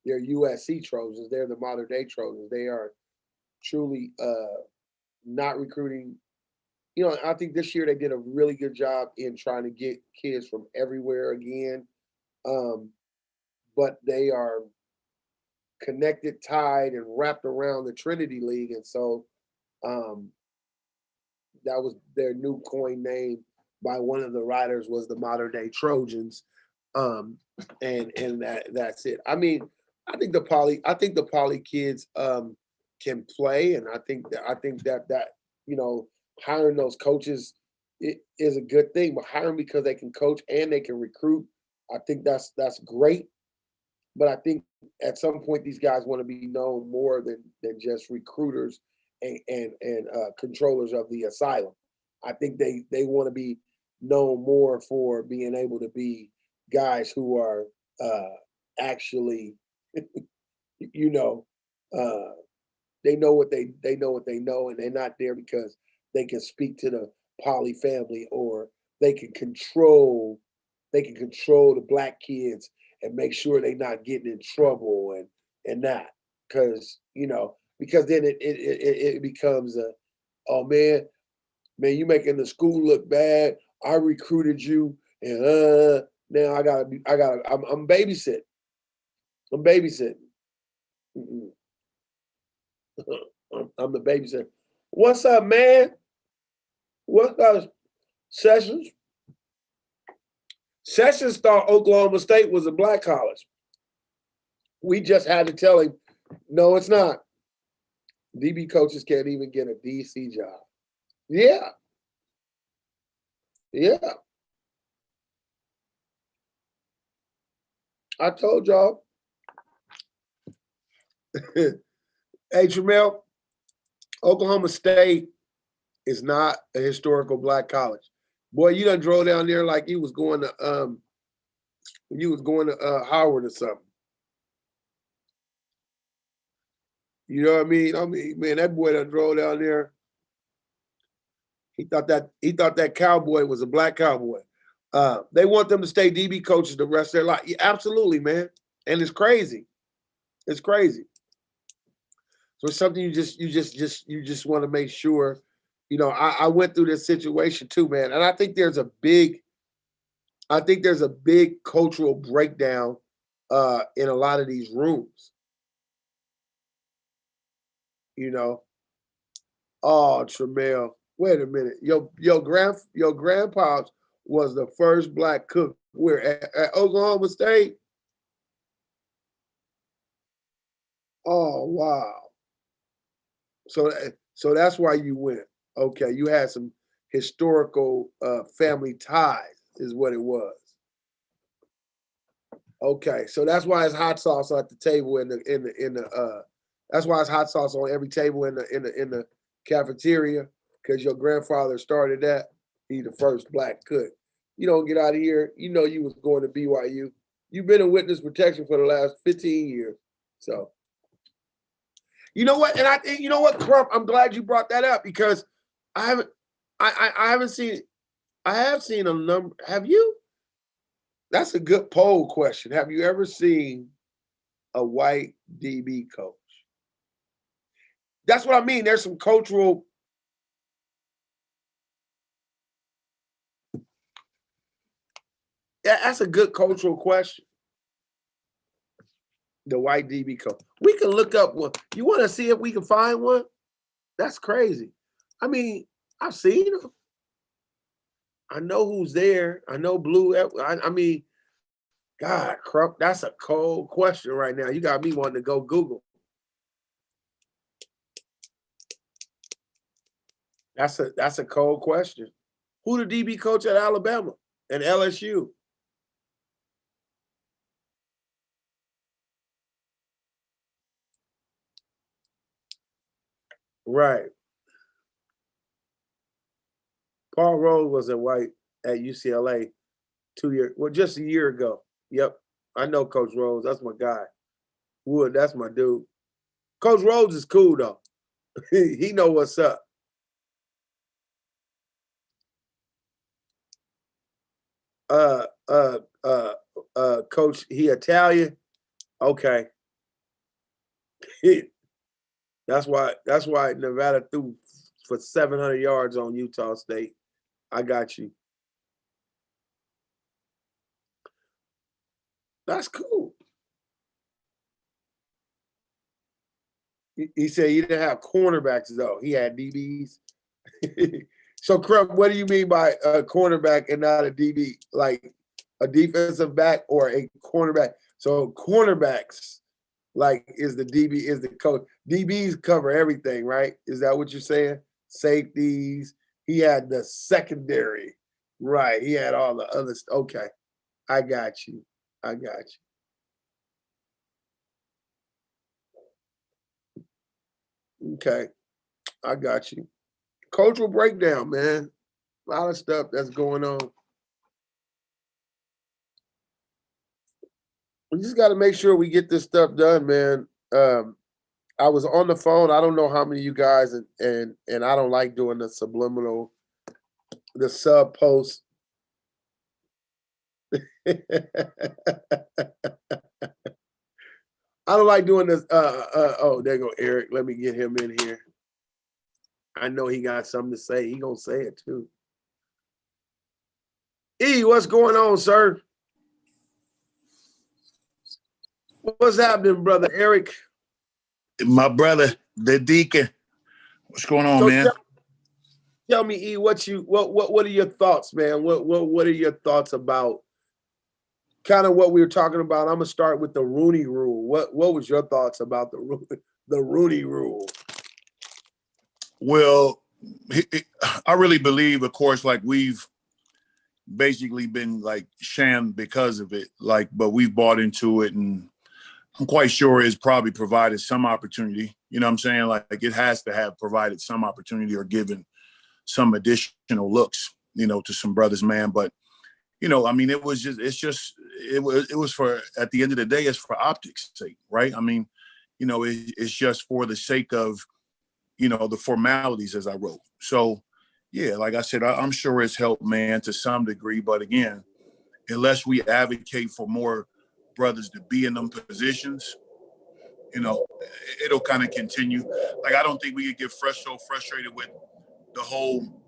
they're USC Trojans. They're the modern day Trojans. They are truly not recruiting. You know, I think this year they did a really good job in trying to get kids from everywhere again. Um, but they are connected, tied, and wrapped around the Trinity League, and so um, that was their new coin name by one of the writers was the modern day Trojans, um, and that's it. I mean, I think the poly kids can play, and I think that you know hiring those coaches is a good thing, but hiring because they can coach and they can recruit, I think that's great. But I think at some point these guys want to be known more than just recruiters and controllers of the asylum. I think they want to be known more for being able to be guys who are actually, you know, uh, they know what they know, and they're not there because they can speak to the poly family or they can control they can control the black kids and make sure they're not getting in trouble and that because then it becomes a oh man you making the school look bad. I recruited you and now I'm babysitting. I'm babysitting. Mm-mm. I'm the babysitter. What's up, man? What's up, Sessions? Sessions thought Oklahoma State was a black college. We just had to tell him, no, it's not. DB coaches can't even get a DC job. Yeah, yeah. I told y'all. Hey, Tramel, Oklahoma State is not a historical black college. Boy, you done drove down there like you was going to Howard or something. You know what I mean? I mean, man, that boy done drove down there. He thought that cowboy was a black cowboy. They want them to stay DB coaches the rest of their life. Yeah, absolutely, man. And it's crazy. It's crazy. So it's something you just want to make sure. You know, I went through this situation too, man, and I think there's a big cultural breakdown in a lot of these rooms. You know, oh Tremel, wait a minute, your grandpa was the first black cook. Where at Oklahoma State? Oh wow. So that's why you went. Okay, you had some historical family ties, is what it was. Okay, so that's why it's hot sauce at the table in the. That's why it's hot sauce on every table in the cafeteria because your grandfather started that. He the first black cook. You don't get out of here. You know you was going to BYU. You've been in witness protection for the last 15 years. So you know what? And you know what, Crump? I'm glad you brought that up because I haven't I haven't seen. I have seen a number. Have you? That's a good poll question. Have you ever seen a white DB coach? That's what I mean. There's some cultural. Yeah, that's a good cultural question. The white DB coach. We can look up one. You want to see if we can find one? That's crazy. I mean, I've seen them. I know who's there. I know Blue. I mean, God, Crump, that's a cold question right now. You got me wanting to go Google. That's a cold question. Who the DB coach at Alabama and LSU? Right. Paul Rose was a white at UCLA 2 years, well, just a year ago. Yep. I know Coach Rose. That's my guy. Wood, that's my dude. Coach Rose is cool though. He know what's up. Coach, he Italian. Okay. That's why Nevada threw for 700 yards on Utah State. I got you. That's cool. He said he didn't have cornerbacks though. He had DBs. So, Crump, what do you mean by a cornerback and not a DB? Like a defensive back or a cornerback? So, cornerbacks, like, is the DB, is the coach. DBs cover everything, right? Is that what you're saying? Safeties. He had the secondary. Right. He had all the other. Okay. I got you. I got you. Okay. I got you. Cultural breakdown, man. A lot of stuff that's going on. We just got to make sure we get this stuff done, man. I was on the phone. I don't know how many of you guys, and I don't like doing the subliminal, the sub post. I don't like doing this. Oh, there go Eric. Let me get him in here. I know he got something to say. He gonna say it too. E, what's going on, sir? What's happening, brother Eric? My brother, the deacon. What's going on, So man? tell me, E, what are your thoughts, man? What are your thoughts about kind of what we were talking about? I'm gonna start with the Rooney Rule. What was your thoughts about the Rooney Rule? Well, I really believe, of course, like we've basically been like shammed because of it, like, but we've bought into it, and I'm quite sure it's probably provided some opportunity. You know what I'm saying? Like it has to have provided some opportunity or given some additional looks, you know, to some brothers, man. But you know, I mean, it was for, at the end of the day, it's for optics sake, right? I mean, you know, it's just for the sake of, you know, the formalities, as I wrote. So, yeah, like I said, I'm sure it's helped, man, to some degree. But again, unless we advocate for more brothers to be in them positions, you know, it'll kind of continue. Like, I don't think we could get so frustrated with the whole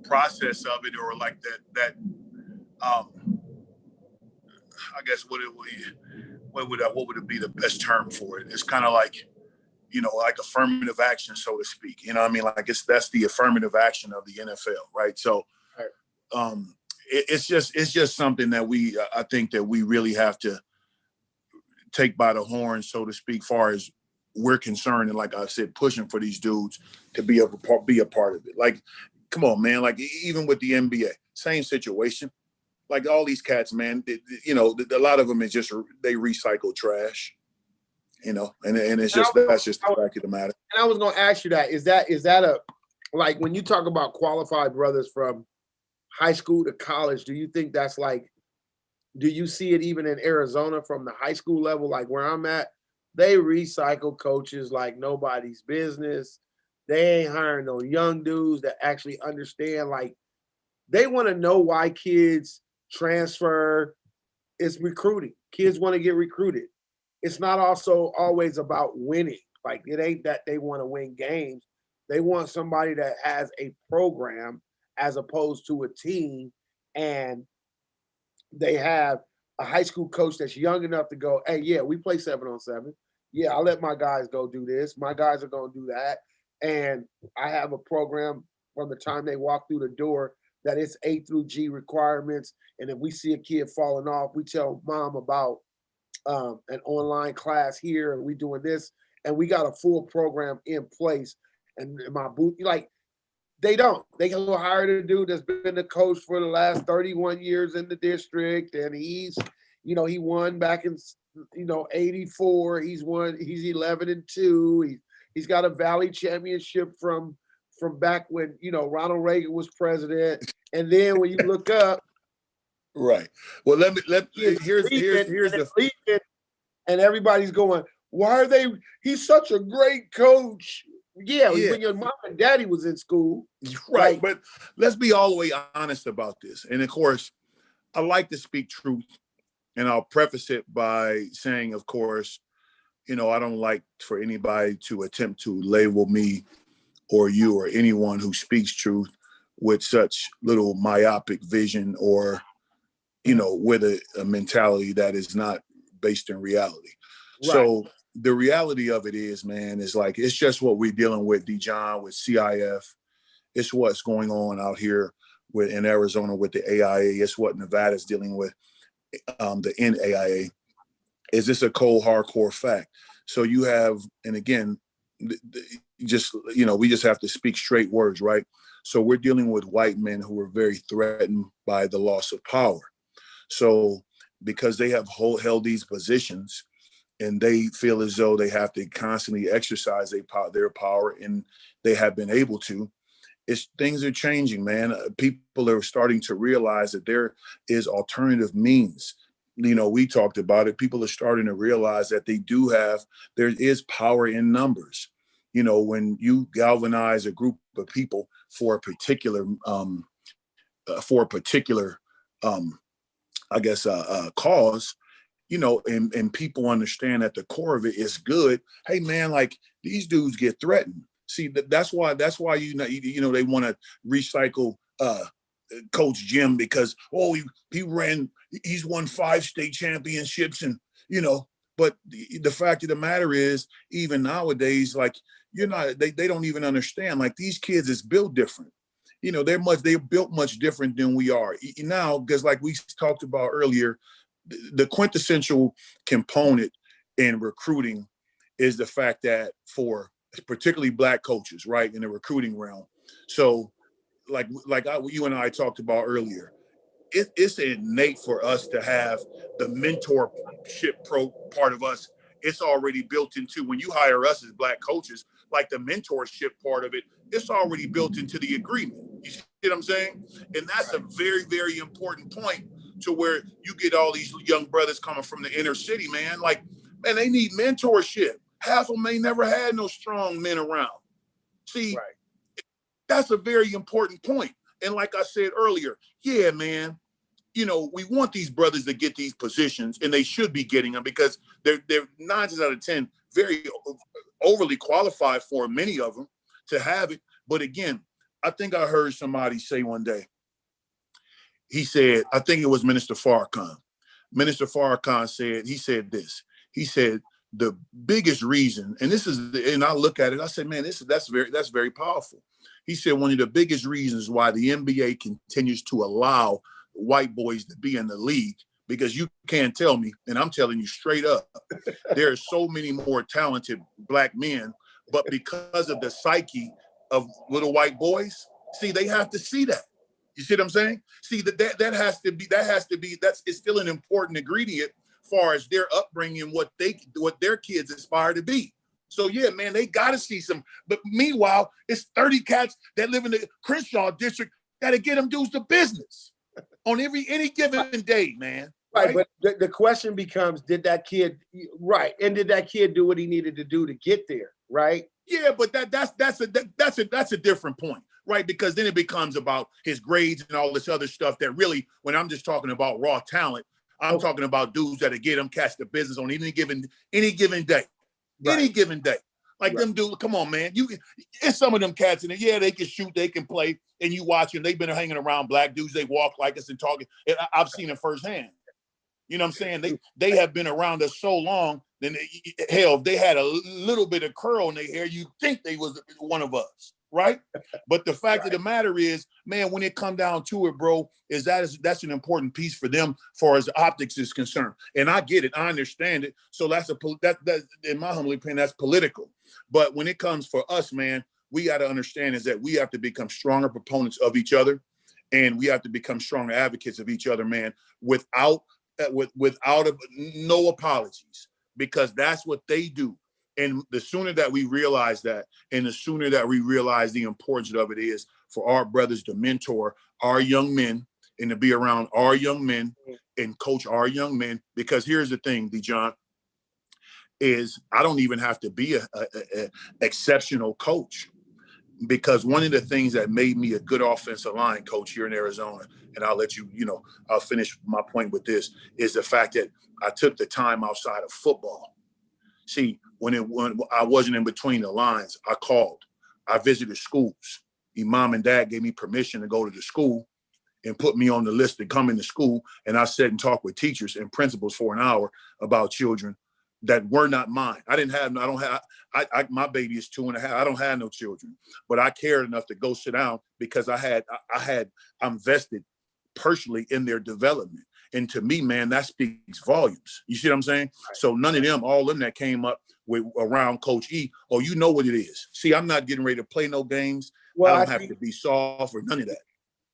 process of it, or like that I guess what would it be the best term for it? It's kind of like, you know, like affirmative action, so to speak. You know what I mean? Like that's the affirmative action of the NFL, right? So it's just something that I think that we really have to take by the horn, so to speak, far as we're concerned. And like I said, pushing for these dudes to be a part of it. Like, come on, man. Like even with the NBA, same situation. Like all these cats, man, you know, a lot of them is just, they recycle trash, you know, and it's just, that's just the fact of the matter. And I was going to ask you that, is that a, like when you talk about qualified brothers from high school to college, do you think that's like, do you see it even in Arizona from the high school level, like where I'm at? They recycle coaches like nobody's business. They ain't hiring no young dudes that actually understand. Like, they want to know why kids transfer. It's recruiting. Kids want to get recruited. It's not also always about winning. Like, it ain't that they want to win games. They want somebody that has a program as opposed to a team, and they have a high school coach that's young enough to go, hey, yeah, we play 7-on-7. Yeah, I'll let my guys go do this. My guys are going to do that. And I have a program from the time they walk through the door that it's A through G requirements. And if we see a kid falling off, we tell mom about an online class here, and we doing this, and we got a full program in place. And my boot, like, they don't. They go hire the dude that's been the coach for the last 31 years in the district, and he won back in 84. He's 11-2. He's got a Valley championship from back when Ronald Reagan was president. And then when you look up, right. Well, here's the leaving, and everybody's going, why are they? He's such a great coach. Yeah, when your mom and daddy was in school. Right. But let's be all the way honest about this. And of course, I like to speak truth. And I'll preface it by saying, of course, I don't like for anybody to attempt to label me or you or anyone who speaks truth with such little myopic vision or, with a mentality that is not based in reality. Right. So the reality of it is, man, is like, it's just what we're dealing with, Dijon, with CIF. It's what's going on out here in Arizona with the AIA. It's what Nevada's dealing with, the NAIA. Is this a cold, hardcore fact? So you have, and again, we just have to speak straight words, right? So we're dealing with white men who are very threatened by the loss of power. So because they have held these positions, and they feel as though they have to constantly exercise their power, and they have been able to. Things are changing, man. People are starting to realize that there is alternative means. We talked about it. People are starting to realize that there is power in numbers. When you galvanize a group of people for a particular, cause, and people understand that the core of it is good. Hey, man, like, these dudes get threatened. See, that's why they want to recycle Coach Jim because he's won 5 state championships, and but the fact of the matter is, even nowadays, like, they don't even understand, like, these kids is built different. They're built much different than we are now, because like we talked about earlier, the quintessential component in recruiting is the fact that for particularly Black coaches, right, in the recruiting realm. So like you and I talked about earlier, it's innate for us to have the mentorship part of us. It's already built into, when you hire us as Black coaches, like the mentorship part of it, it's already built into the agreement. You see what I'm saying? And that's a very, very important point, to where you get all these young brothers coming from the inner city, man. Like, man, they need mentorship. Half of them ain't never had no strong men around. See, That's a very important point. And like I said earlier, yeah, man, we want these brothers to get these positions, and they should be getting them, because they're 9 out of 10 very overly qualified for many of them to have it. But again, I think I heard somebody say one day, he said, I think it was Minister Farrakhan. Minister Farrakhan said this. He said, the biggest reason, and I look at it, I said, man, that's very powerful. He said, one of the biggest reasons why the NBA continues to allow white boys to be in the league, because you can't tell me, and I'm telling you straight up, there are so many more talented Black men, but because of the psyche of little white boys, see, they have to see that. You see what I'm saying? See, that has to be, it's still an important ingredient as far as their upbringing, what their kids aspire to be. So yeah, man, they got to see some. But meanwhile, it's 30 cats that live in the Crenshaw district that'll get them dudes to business on any given day, man. Right, but the question becomes, did that kid, right, and did that kid do what he needed to do to get there, right? Yeah, but that's a different point, right? Because then it becomes about his grades and all this other stuff that really, when I'm just talking about raw talent, I'm Okay. talking about dudes that get them catch the business on any given day. Right, Any given day. Like right. them dudes, come on, man. It's some of them cats in it. Yeah, they can shoot, they can play, and you watch them. They've been hanging around black dudes. They walk like us and talking. And I've seen it firsthand. You know what I'm saying? They have been around us so long. Then hell, if they had a little bit of curl in their hair, you'd think they was one of us, right? But the fact of the matter is, man, when it come down to it, bro, that's an important piece for them, far as optics is concerned. And I get it, I understand it. So that in my humble opinion, that's political. But when it comes for us, man, we got to understand is that we have to become stronger proponents of each other, and we have to become stronger advocates of each other, man, without no apologies, because that's what they do. And the sooner that we realize that, and the sooner that we realize the importance of it is for our brothers to mentor our young men and to be around our young men and coach our young men. Because here's the thing, Dijon, is I don't even have to be a exceptional coach. Because one of the things that made me a good offensive line coach here in Arizona, and I'll let you, I'll finish my point with this, is the fact that I took the time outside of football. See, when I wasn't in between the lines, I called. I visited schools. Your mom and dad gave me permission to go to the school and put me on the list to come into school. And I sat and talked with teachers and principals for an hour about children that were not mine. My baby is 2.5. I don't have no children, but I cared enough to go sit down because I'm vested personally in their development. And to me, man, that speaks volumes. You see what I'm saying? Right. So none of them, all of them that came up with around Coach E, oh, you know what it is. See, I'm not getting ready to play no games. Well, I don't have to be soft or none of that.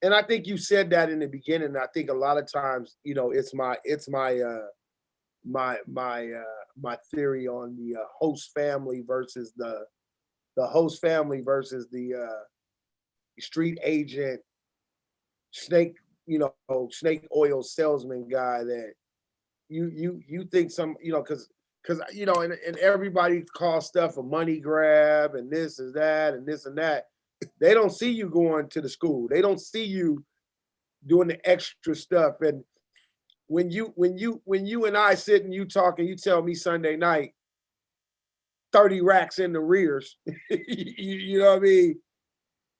And I think you said that in the beginning. I think a lot of times, it's my theory on the host family versus the street agent, snake oil salesman guy that you think some, because and everybody calls stuff a money grab and this is that and this and that. They don't see you going to the school. They don't see you doing the extra stuff. And when you and I sit and you talk and you tell me Sunday night, 30 racks in the rears, you know what I mean?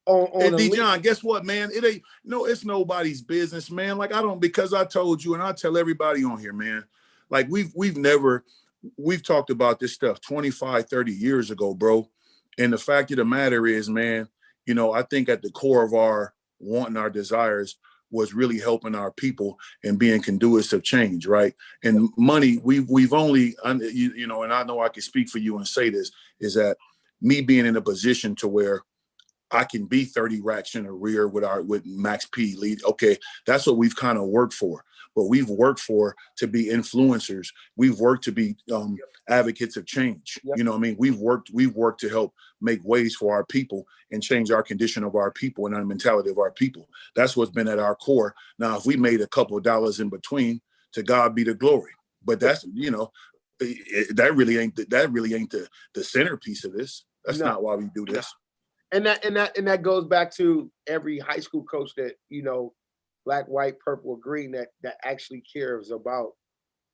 And Dijon, guess what, man? It's nobody's business, man. Like because I told you, and I tell everybody on here, man, like we've talked about this stuff 25, 30 years ago, bro. And the fact of the matter is, man, I think at the core of our want and our desires was really helping our people and being conduits of change, right? And money, we've only, and I know I can speak for you and say this, is that me being in a position to where I can be 30 racks in the rear with Max P lead. Okay, that's what we've kind of worked for. But we've worked for to be influencers. We've worked to be advocates of change. Yep. You know what I mean? We've worked to help make ways for our people and change our condition of our people and our mentality of our people. That's what's been at our core. Now, if we made a couple of dollars in between, to God be the glory. But that's, that really ain't the centerpiece of this. That's not why we do this. And that goes back to every high school coach that, black, white, purple, or green, that actually cares about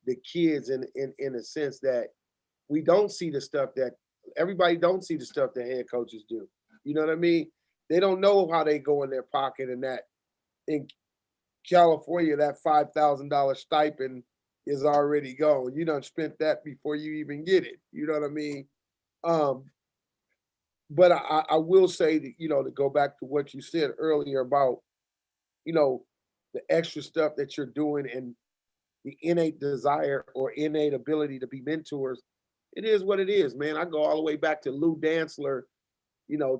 the kids in a sense that we don't see the stuff that everybody don't see the stuff that head coaches do. You know what I mean? They don't know how they go in their pocket, and that in California, that $5,000 stipend is already gone. You done spent that before you even get it. You know what I mean? But I will say that, to go back to what you said earlier about, the extra stuff that you're doing and the innate desire or innate ability to be mentors, it is what it is, man. I go all the way back to Lou Dantzler,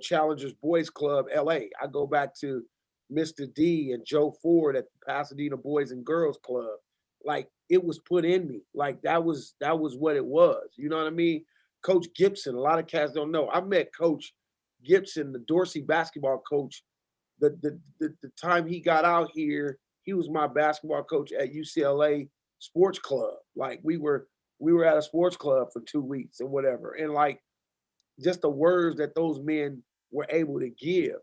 Challengers Boys Club, LA. I go back to Mr. D and Joe Ford at the Pasadena Boys and Girls Club. Like, it was put in me. Like, that was what it was. You know what I mean? Coach Gibson, a lot of cats don't know. I met Coach Gibson, the Dorsey basketball coach. The time he got out here, he was my basketball coach at UCLA sports club. Like we were at a sports club for 2 weeks or whatever. And like just the words that those men were able to give.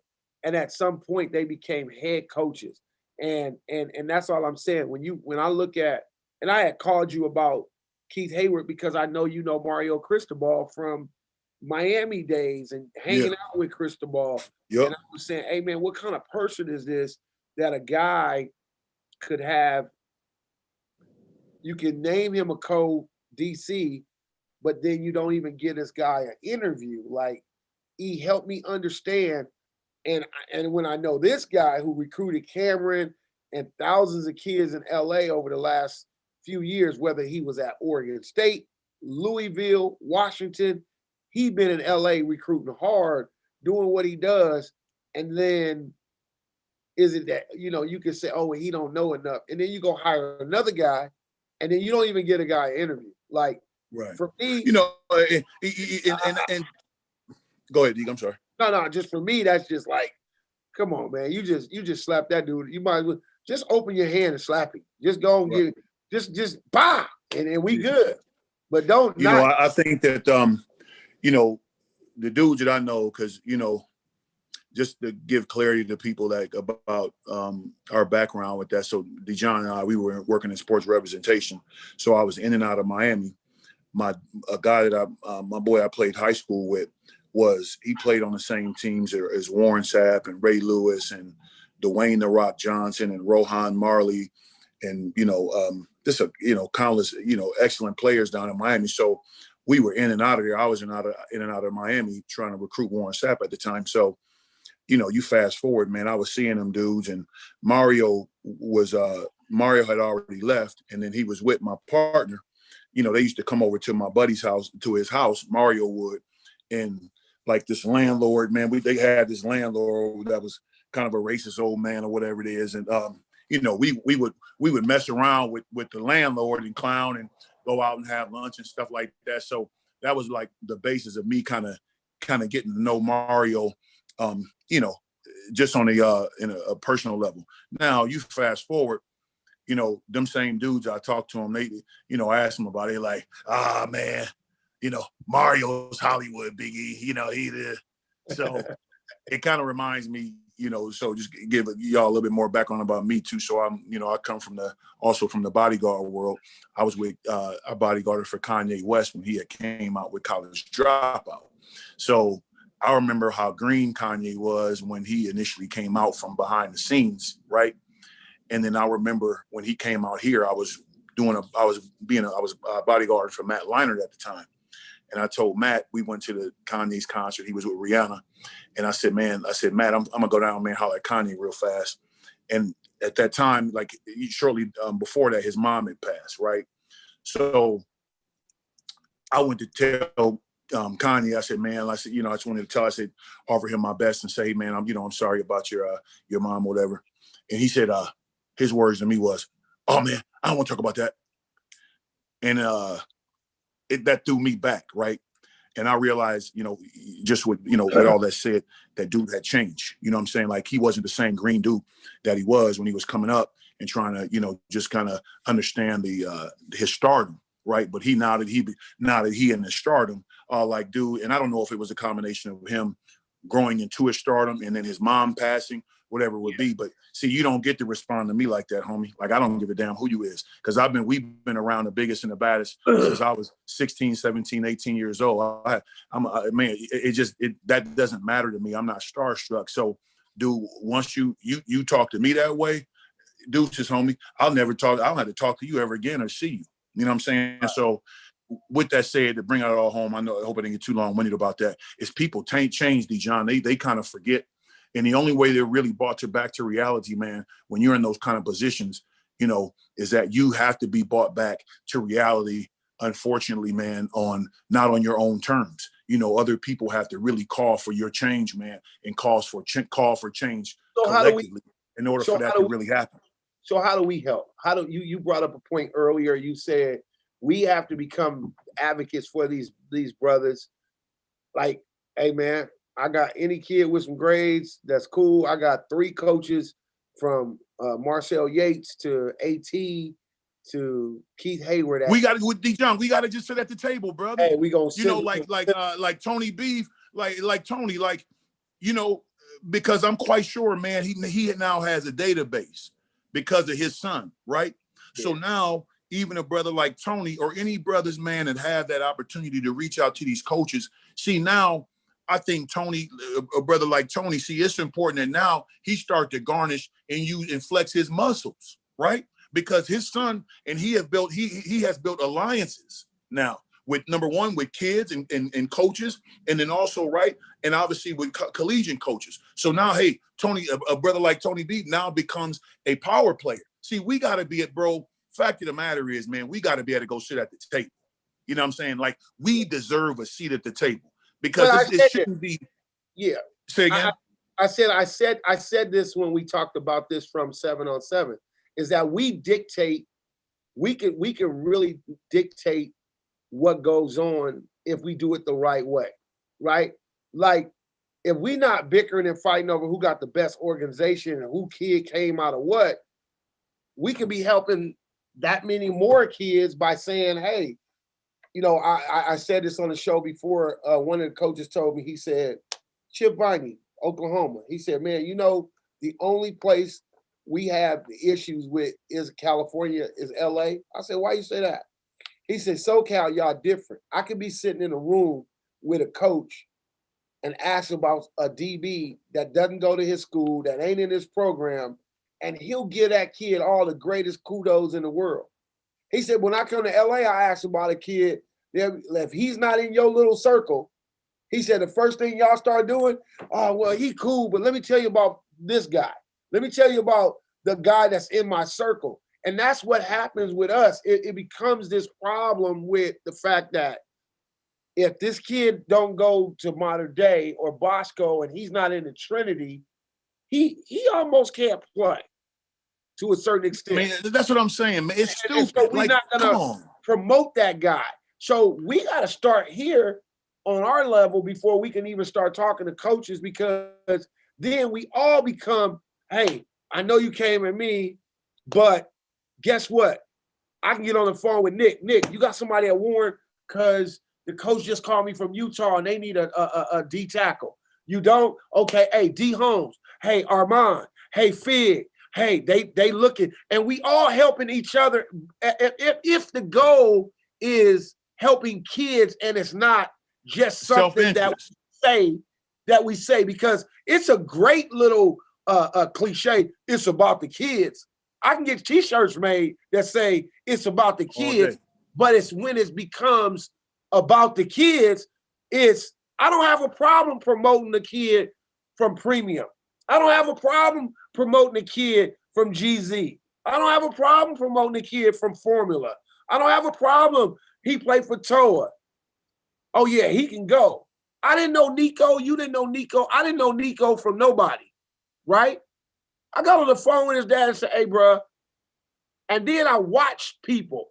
And at some point they became head coaches. And that's all I'm saying. When I look at, and I had called you about Keith Hayward because I know you know Mario Cristobal from Miami days and Yeah. hanging out with Cristobal. Yep. And I was saying, hey man, what kind of person is this that a guy could have? You can name him a co-DC, but then you don't even get this guy an interview. Like he helped me understand. And when I know this guy who recruited Cameron and thousands of kids in LA over the last few years, whether he was at Oregon State, Louisville, Washington, he been in LA recruiting hard, doing what he does. And then is it that, you can say, oh, well, he don't know enough. And then you go hire another guy and then you don't even get a guy an interview. Like Right. for me, and go ahead, Deke. I'm sorry. No, just for me, that's just like, come on, man. You just slap that dude. You might as well just open your hand and slap him. Just go and Right. just bah, and we good. But don't I think that the dudes that I know, because just to give clarity to people like about our background with that. So Dejon and I, we were working in sports representation. So I was in and out of Miami. A guy that my boy I played high school with he played on the same teams as Warren Sapp and Ray Lewis and Dwayne The Rock Johnson and Rohan Marley and countless excellent players down in Miami. So we were in and out of there. I was in and out of Miami trying to recruit Warren Sapp at the time. So you fast forward, man, I was seeing them dudes, and Mario had already left, and then he was with my partner. They used to come over to my buddy's house, to his house, Mario would, and like this landlord, man, they had this landlord that was kind of a racist old man or whatever it is. And, we would mess around with the landlord and clown and go out and have lunch and stuff like that. So that was like the basis of me kind of getting to know Mario, just on in a personal level. Now you fast forward, them same dudes, I talked to them, they, asked them about it, like, man, Mario's Hollywood, Big E, he did. So it kind of reminds me, so just give y'all a little bit more background about me too. So I'm, I come also from the bodyguard world. I was with a bodyguard for Kanye West when he had came out with College Dropout. So I remember how green Kanye was when he initially came out from behind the scenes, right? And then I remember when he came out here, I was a bodyguard for Matt Leinart at the time. And I told Matt, we went to the Kanye's concert. He was with Rihanna. And I said, Matt, I'm going to go down, man, holler at Kanye real fast. And at that time, like shortly before that, his mom had passed, right? So I went to tell Kanye, I said, man, I just wanted to offer him my best and say, hey, man, I'm sorry about your mom, whatever. And he said, his words to me was, oh man, I don't want to talk about that. And that threw me back, right? And I realized, just with all that said, that dude had changed. You know what I'm saying? Like he wasn't the same green dude that he was when he was coming up and trying to, just kind of understand his stardom, right? But now that he in his stardom, like dude, and I don't know if it was a combination of him growing into his stardom and then his mom passing, whatever it would be. But see, you don't get to respond to me like that, homie. Like I don't give a damn who you is. Cause we've been around the biggest and the baddest since I was 16, 17, 18 years old. Man, that doesn't matter to me. I'm not starstruck. So dude, once you talk to me that way, deuces, homie, I don't have to talk to you ever again or see you. You know what I'm saying? So with that said, to bring it all home, I hope I didn't get too long-winded about that, is people change, Dejon. They kind of forget. And the only way they're really brought back to reality, man, when you're in those kind of positions, is that you have to be brought back to reality, unfortunately, man, not on your own terms. Other people have to really call for your change, man, and call for change collectively in order for that to really happen. So how do we help? How do you brought up a point earlier, you said we have to become advocates for these brothers. Like, hey man, I got any kid with some grades, that's cool. I got 3 coaches from Marcel Yates to AT to Keith Hayward. We got to with D. John. We got to just sit at the table, brother. Hey, we gonna you know, like Tony Beef, like Tony, like, you know, because I'm quite sure, man, he now has a database because of his son, right? Yeah. So now even a brother like Tony or any brothers, man, that have that opportunity to reach out to these coaches. See, now I think Tony, a brother like Tony, see, it's important that now he start to garnish and use and flex his muscles, right? Because his son and he has built alliances now with, number one, with kids and coaches, and then also, right, and obviously with collegiate coaches. So now, hey, Tony, a brother like Tony B now becomes a power player. See, we got to be at, bro. Fact of the matter is, man, we got to be able to go sit at the table. You know what I'm saying? Like, we deserve a seat at the table because it shouldn't be. Yeah. Say again. I said this when we talked about this from 7 on 7, is that we can really dictate what goes on if we do it the right way, right? Like, if we not bickering and fighting over who got the best organization and who kid came out of what, we could be helping that many more kids by saying, hey, you know, I said this on the show before. One of the coaches told me, he said, Chip Viney, Oklahoma. He said, man, you know, the only place we have the issues with is California, is LA. I said, why you say that? He said, SoCal, y'all different. I could be sitting in a room with a coach and ask about a DB that doesn't go to his school, that ain't in his program, and he'll give that kid all the greatest kudos in the world. He said, when I come to LA, I ask about a kid, if he's not in your little circle, he said, the first thing y'all start doing, oh, well, he cool, but let me tell you about this guy. Let me tell you about the guy that's in my circle. And that's what happens with us. It becomes this problem with the fact that if this kid don't go to Modern Day or Bosco and he's not in the Trinity, he almost can't play to a certain extent. Man, that's what I'm saying, man. It's stupid. So we're not gonna promote that guy. So we got to start here on our level before we can even start talking to coaches, because then we all become, hey, I know you came at me, but guess what? I can get on the phone with Nick. Nick, you got somebody at Warren because the coach just called me from Utah and they need a D tackle. You don't? Okay, hey, D Holmes. Hey, Armand. Hey, Fig. Hey, they looking. And we all helping each other. If the goal is helping kids and it's not just something that we say, because it's a great little cliche, it's about the kids. I can get t-shirts made that say it's about the kids, but it's when it becomes about the kids, I don't have a problem promoting the kid from Premium. I don't have a problem promoting the kid from GZ. I don't have a problem promoting the kid from Formula. I don't have a problem. He played for TOA. Oh yeah, he can go. I didn't know Nico. You didn't know Nico. I didn't know Nico from nobody, right? I got on the phone with his dad and said, hey, bro. And then I watched people,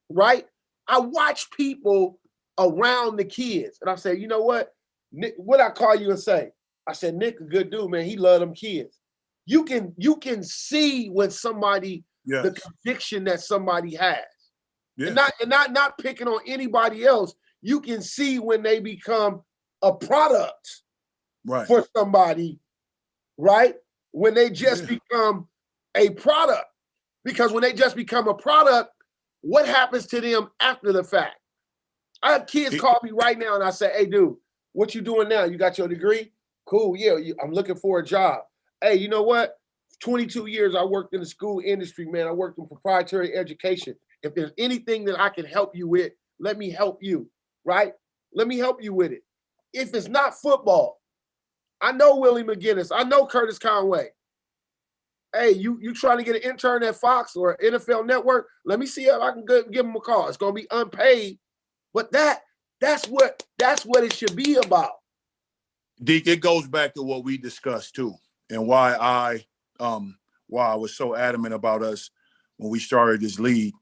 right? I watched people around the kids. And I said, you know what? Nick, what I call you and say? I said, Nick, a good dude, man. He love them kids. You can see when somebody, yes, the conviction that somebody has. Yeah. And not picking on anybody else. You can see when they become a product, right, for somebody, right? When they just become a product. Because when they just become a product, what happens to them after the fact? I have kids call me right now and I say, hey, dude, what you doing now? You got your degree? Cool, yeah, I'm looking for a job. Hey, you know what? 22 years I worked in the school industry, man. I worked in proprietary education. If there's anything that I can help you with, let me help you, right? Let me help you with it. If it's not football, I know Willie McGinnis. I know Curtis Conway. Hey, you trying to get an intern at Fox or NFL Network? Let me see if I can give them a call. It's going to be unpaid, but that's what it should be about. Deke, it goes back to what we discussed too, and why I was so adamant about us when we started this league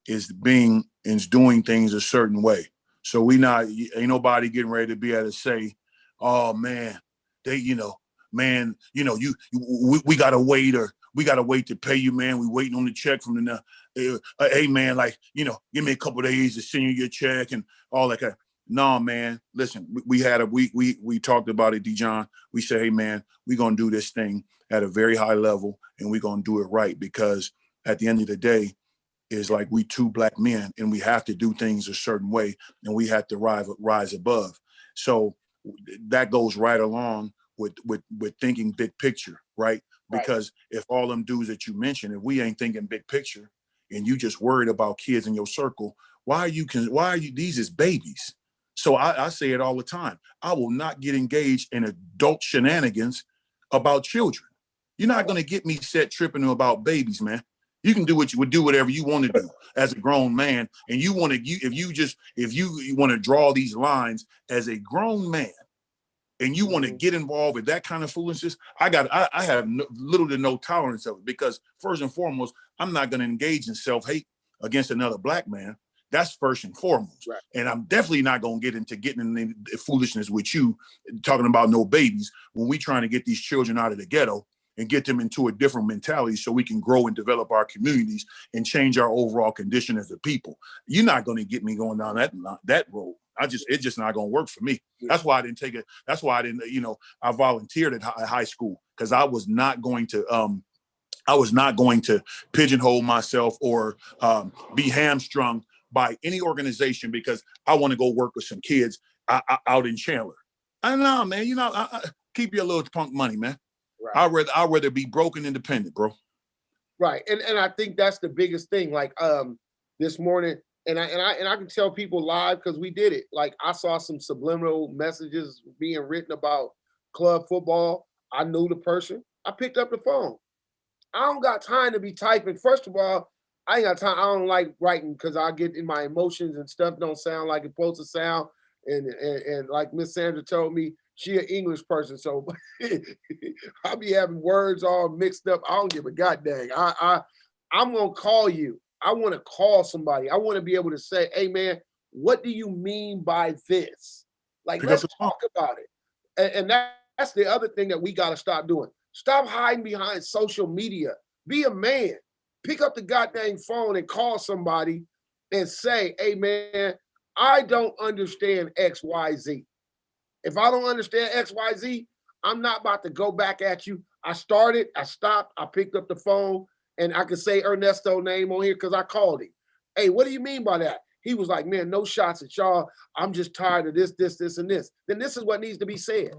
is doing things a certain way. So ain't nobody getting ready to be able to say, oh man, we got to wait, or we got to wait to pay you, man. We waiting on the check from the, hey, man, like, you know, give me a couple of days to send you your check and all that kind of. No, man, listen, we talked about it, Dijon. We said, hey, man, we're going to do this thing at a very high level, and we're going to do it right, because at the end of the day, is like we two black men, and we have to do things a certain way, and we have to rise above. So that goes right along with thinking big picture, right? Because if all them dudes that you mentioned, if we ain't thinking big picture, and you just worried about kids in your circle, why are you these is babies. So I say it all the time. I will not get engaged in adult shenanigans about children. You're not going to get me set tripping about babies, man. You can do what you would do, whatever you want to do as a grown man. And you want to, if you want to draw these lines as a grown man, and you want to get involved with that kind of foolishness, I have little to no tolerance of it, because first and foremost, I'm not going to engage in self-hate against another black man. That's first and foremost. Right. And I'm definitely not going to get into getting in the foolishness with you, talking about no babies, when we trying to get these children out of the ghetto and get them into a different mentality so we can grow and develop our communities and change our overall condition as a people. You're not going to get me going down that road. It's just not going to work for me. Yeah. That's why I didn't take it. That's why I didn't, I volunteered at high school, because I was not going to pigeonhole myself or be hamstrung by any organization because I want to go work with some kids out in Chandler. I don't know, man. Keep your little punk money, man. Right. I'd rather be broke and independent, bro. Right, and I think that's the biggest thing. Like this morning, and I can tell people live, because we did it. Like, I saw some subliminal messages being written about club football. I knew the person. I picked up the phone. I don't got time to be typing. First of all, I ain't got time. I don't like writing because I get in my emotions and stuff don't sound like it's supposed to sound. And like Miss Sandra told me, she an English person, so I'll be having words all mixed up. I don't give a goddamn. I'm gonna call you. I want to call somebody. I want to be able to say, hey man, what do you mean by this? Like, let's talk about it. And that's the other thing that we got to stop doing. Stop hiding behind social media. Be a man. Pick up the goddamn phone and call somebody and say, hey man, I don't understand XYZ. If I don't understand XYZ, I'm not about to go back at you. I started, I stopped, I picked up the phone, and I could say Ernesto's name on here because I called him. Hey, what do you mean by that? He was like, man, no shots at y'all. I'm just tired of this, and this. Then this is what needs to be said.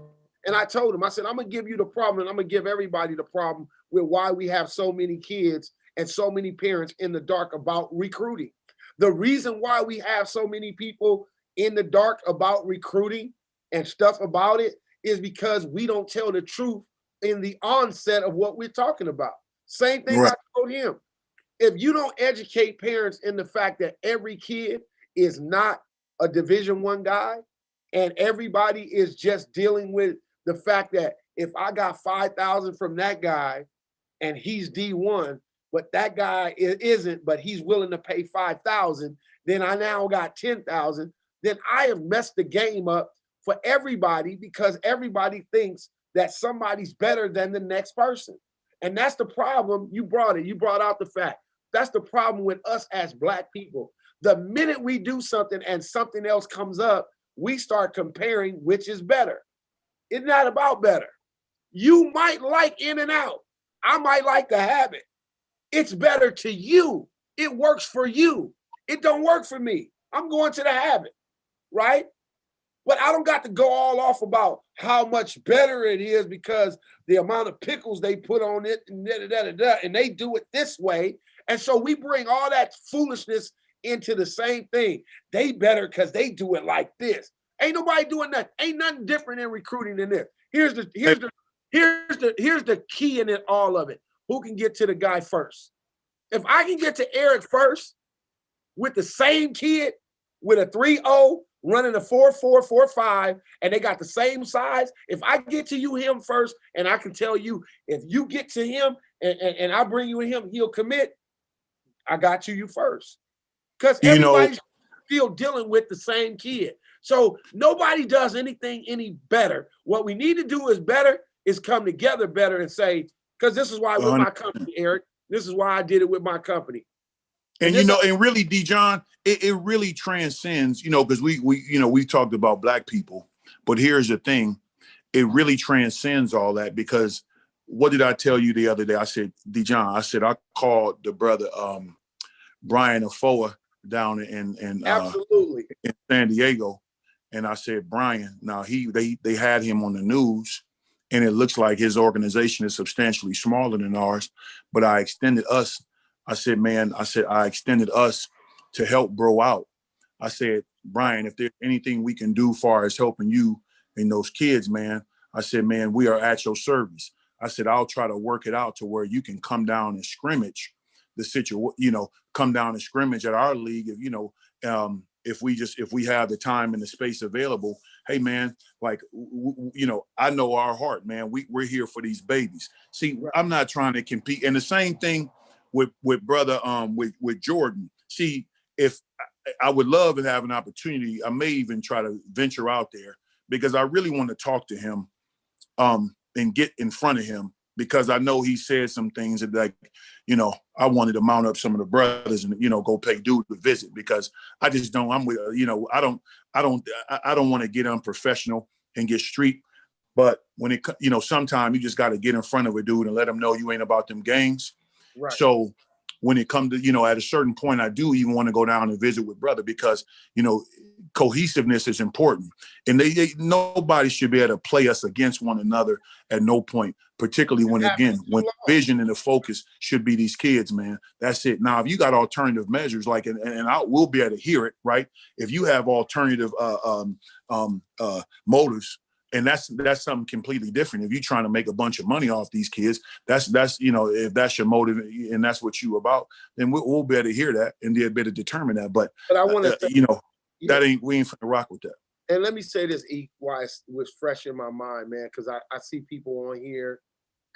And I told him, I said, I'm going to give you the problem, and I'm going to give everybody the problem with why we have so many kids and so many parents in the dark about recruiting. The reason why we have so many people in the dark about recruiting and stuff about it is because we don't tell the truth in the onset of what we're talking about. Same thing I told him. If you don't educate parents in the fact that every kid is not a Division I guy, and everybody is just dealing with the fact that if I got 5,000 from that guy and he's D1, but that guy isn't, but he's willing to pay 5,000, then I now got 10,000, then I have messed the game up for everybody, because everybody thinks that somebody's better than the next person. And that's the problem. You brought it. You brought out the fact. That's the problem with us as Black people. The minute we do something and something else comes up, we start comparing which is better. It's not about better. You might like In-N-Out. I might like the Habit. It's better to you. It works for you. It don't work for me. I'm going to the Habit, right? But I don't got to go all off about how much better it is because the amount of pickles they put on it and they do it this way. And so we bring all that foolishness into the same thing. They better because they do it like this. Ain't nobody doing that. Ain't nothing different in recruiting than this. Here's the key in it, all of it. Who can get to the guy first? If I can get to Eric first with the same kid with a 3.0 running a 4.445, and they got the same size. If I get to him first, and I can tell you, if you get to him and I bring you him, he'll commit. I got you first. Because everybody's still dealing with the same kid. So nobody does anything any better. What we need to do is better is come together better and say, Because this is why with 100%. my company, Eric, this is why I did it with my company. And and really, Dijon, it really transcends, because we talked about Black people, but here's the thing, it really transcends all that, because what did I tell you the other day? I said, Dijon, I called the brother Brian Afoa down in Absolutely in San Diego, and I said, Brian, now they had him on the news, and it looks like his organization is substantially smaller than ours, but I extended us. I said, I extended us to help bro out. I said, Brian, if there's anything we can do far as helping you and those kids, man, I said, man, we are at your service. I said, I'll try to work it out to where you can come down and scrimmage the situation, come down and scrimmage at our league. If we have the time and the space available, hey man, like, I know our heart, man, we're here for these babies. See, right. I'm not trying to compete. And the same thing with brother, with Jordan. See, if I would love to have an opportunity, I may even try to venture out there, because I really want to talk to him, and get in front of him, because I know he said some things that, like, I wanted to mount up some of the brothers and, go pay dude a visit, because I just don't, I don't want to get unprofessional and get street. But when it, sometimes you just got to get in front of a dude and let him know you ain't about them games. Right. So when it comes to, at a certain point, I do even want to go down and visit with brother, because, cohesiveness is important. And nobody should be able to play us against one another at no point, particularly when the vision and the focus should be these kids, man. That's it. Now, if you got alternative measures, like, and we'll be able to hear it, right? If you have alternative motives, and that's something completely different. If you're trying to make a bunch of money off these kids, that's if that's your motive and that's what you about, then we'll be able to hear that and be able to determine that. But I want to, we ain't finna rock with that. And let me say this, E, why it was fresh in my mind, man, because I see people on here,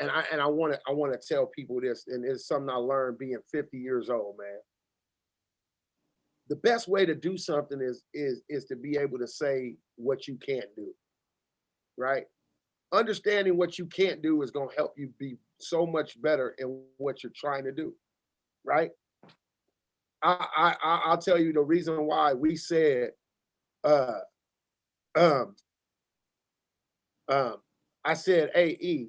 and I want to tell people this, and it's something I learned being 50 years old, man. The best way to do something is to be able to say what you can't do. Right? Understanding what you can't do is going to help you be so much better in what you're trying to do. Right? I'll tell you the reason why we said, I said, hey, E,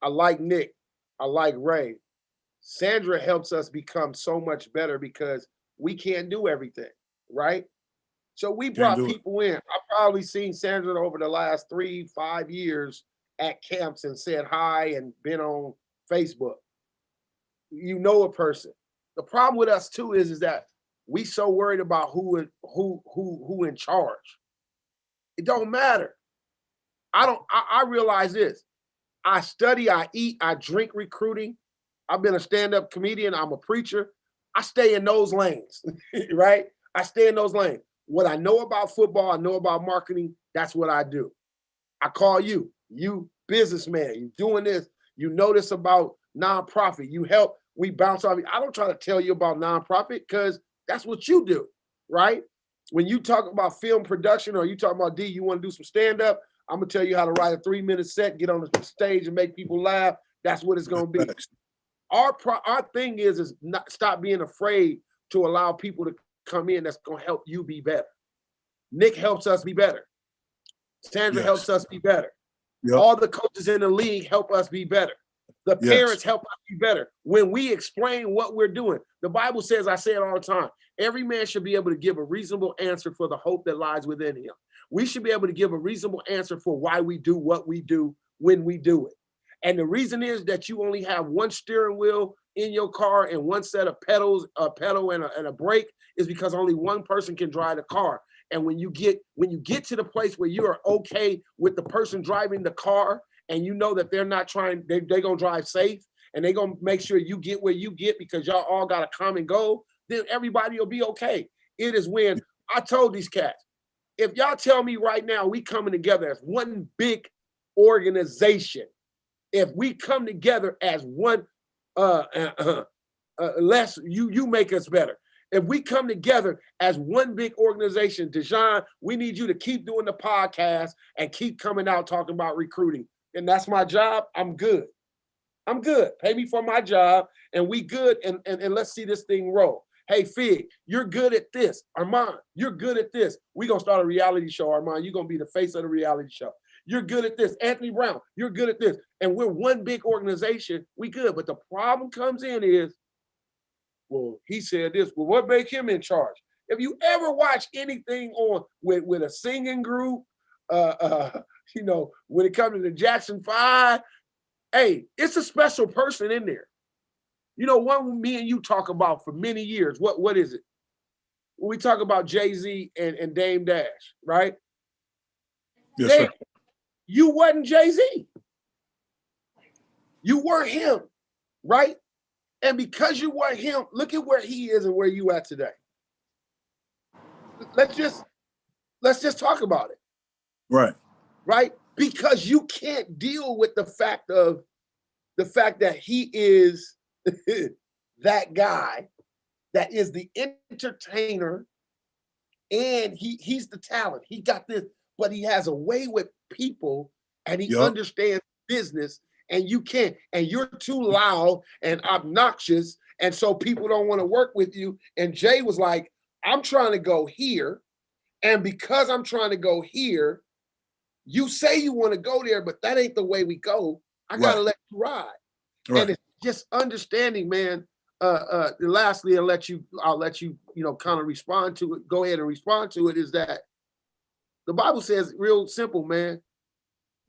I like Nick, I like Ray. Sandra helps us become so much better because we can't do everything, right? So we brought people in. I've probably seen Sandra over the last 3-5 years at camps and said hi and been on Facebook. You know a person. The problem with us too is that we so worried about who in charge. It don't matter. I realize this. I study, I eat, I drink recruiting. I've been a stand-up comedian. I'm a preacher. I stay in those lanes, right? I stay in those lanes. What I know about football, I know about marketing, that's what I do. I call you businessman, you doing this, you know this about nonprofit, you help, we bounce off. I don't try to tell you about nonprofit because that's what you do, right? When you talk about film production or you talk about D, you want to do some stand-up, I'm gonna tell you how to write a 3-minute set, get on the stage and make people laugh. That's what it's gonna be. Our thing is not stop being afraid to allow people to come in that's gonna help you be better. Nick helps us be better. Sandra helps us be better. Yep. All the coaches in the league help us be better. The parents help us be better. When we explain what we're doing, the Bible says, I say it all the time, every man should be able to give a reasonable answer for the hope that lies within him. We should be able to give a reasonable answer for why we do what we do when we do it. And the reason is that you only have one steering wheel in your car and one set of pedals, a pedal and a brake, is because only one person can drive the car. And when you get to the place where you are okay with the person driving the car and you know that they're not trying, they're gonna drive safe and they're gonna make sure you get where you get because y'all all got a common goal, then everybody will be okay. It is when I told these cats, if y'all tell me right now we coming together as one big organization, if we come together as one, less you make us better. If we come together as one big organization, Dijon, we need you to keep doing the podcast and keep coming out talking about recruiting. And that's my job. I'm good. I'm good. Pay me for my job and we good and let's see this thing roll. Hey, Fig, you're good at this. Armand, you're good at this. We're going to start a reality show, Armand. You're going to be the face of the reality show. You're good at this. Anthony Brown, you're good at this. And we're one big organization. We good. But the problem comes in is, well, he said this. Well, what make him in charge? If you ever watch anything on with a singing group, you know, when it comes to the Jackson 5, hey, it's a special person in there. You know, one me and you talk about for many years. What is it? When we talk about Jay-Z and Dame Dash, right? Yes, sir. You wasn't Jay-Z. You weren't him, right? And because you weren't him, look at where he is and where you at today. Let's just talk about it. Right. Right? Because you can't deal with the fact that he is that guy that is the entertainer and he's the talent. He got this, but he has a way with people and he understands business and you can't, and you're too loud and obnoxious. And so people don't want to work with you. And Jay was like, I'm trying to go here. And because I'm trying to go here, you say you want to go there, but that ain't the way we go. I got to let you ride. Right. And it's just understanding, man. Lastly, I'll let you, you know, kind of respond to it. Go ahead and respond to it. Is that the Bible says real simple, man.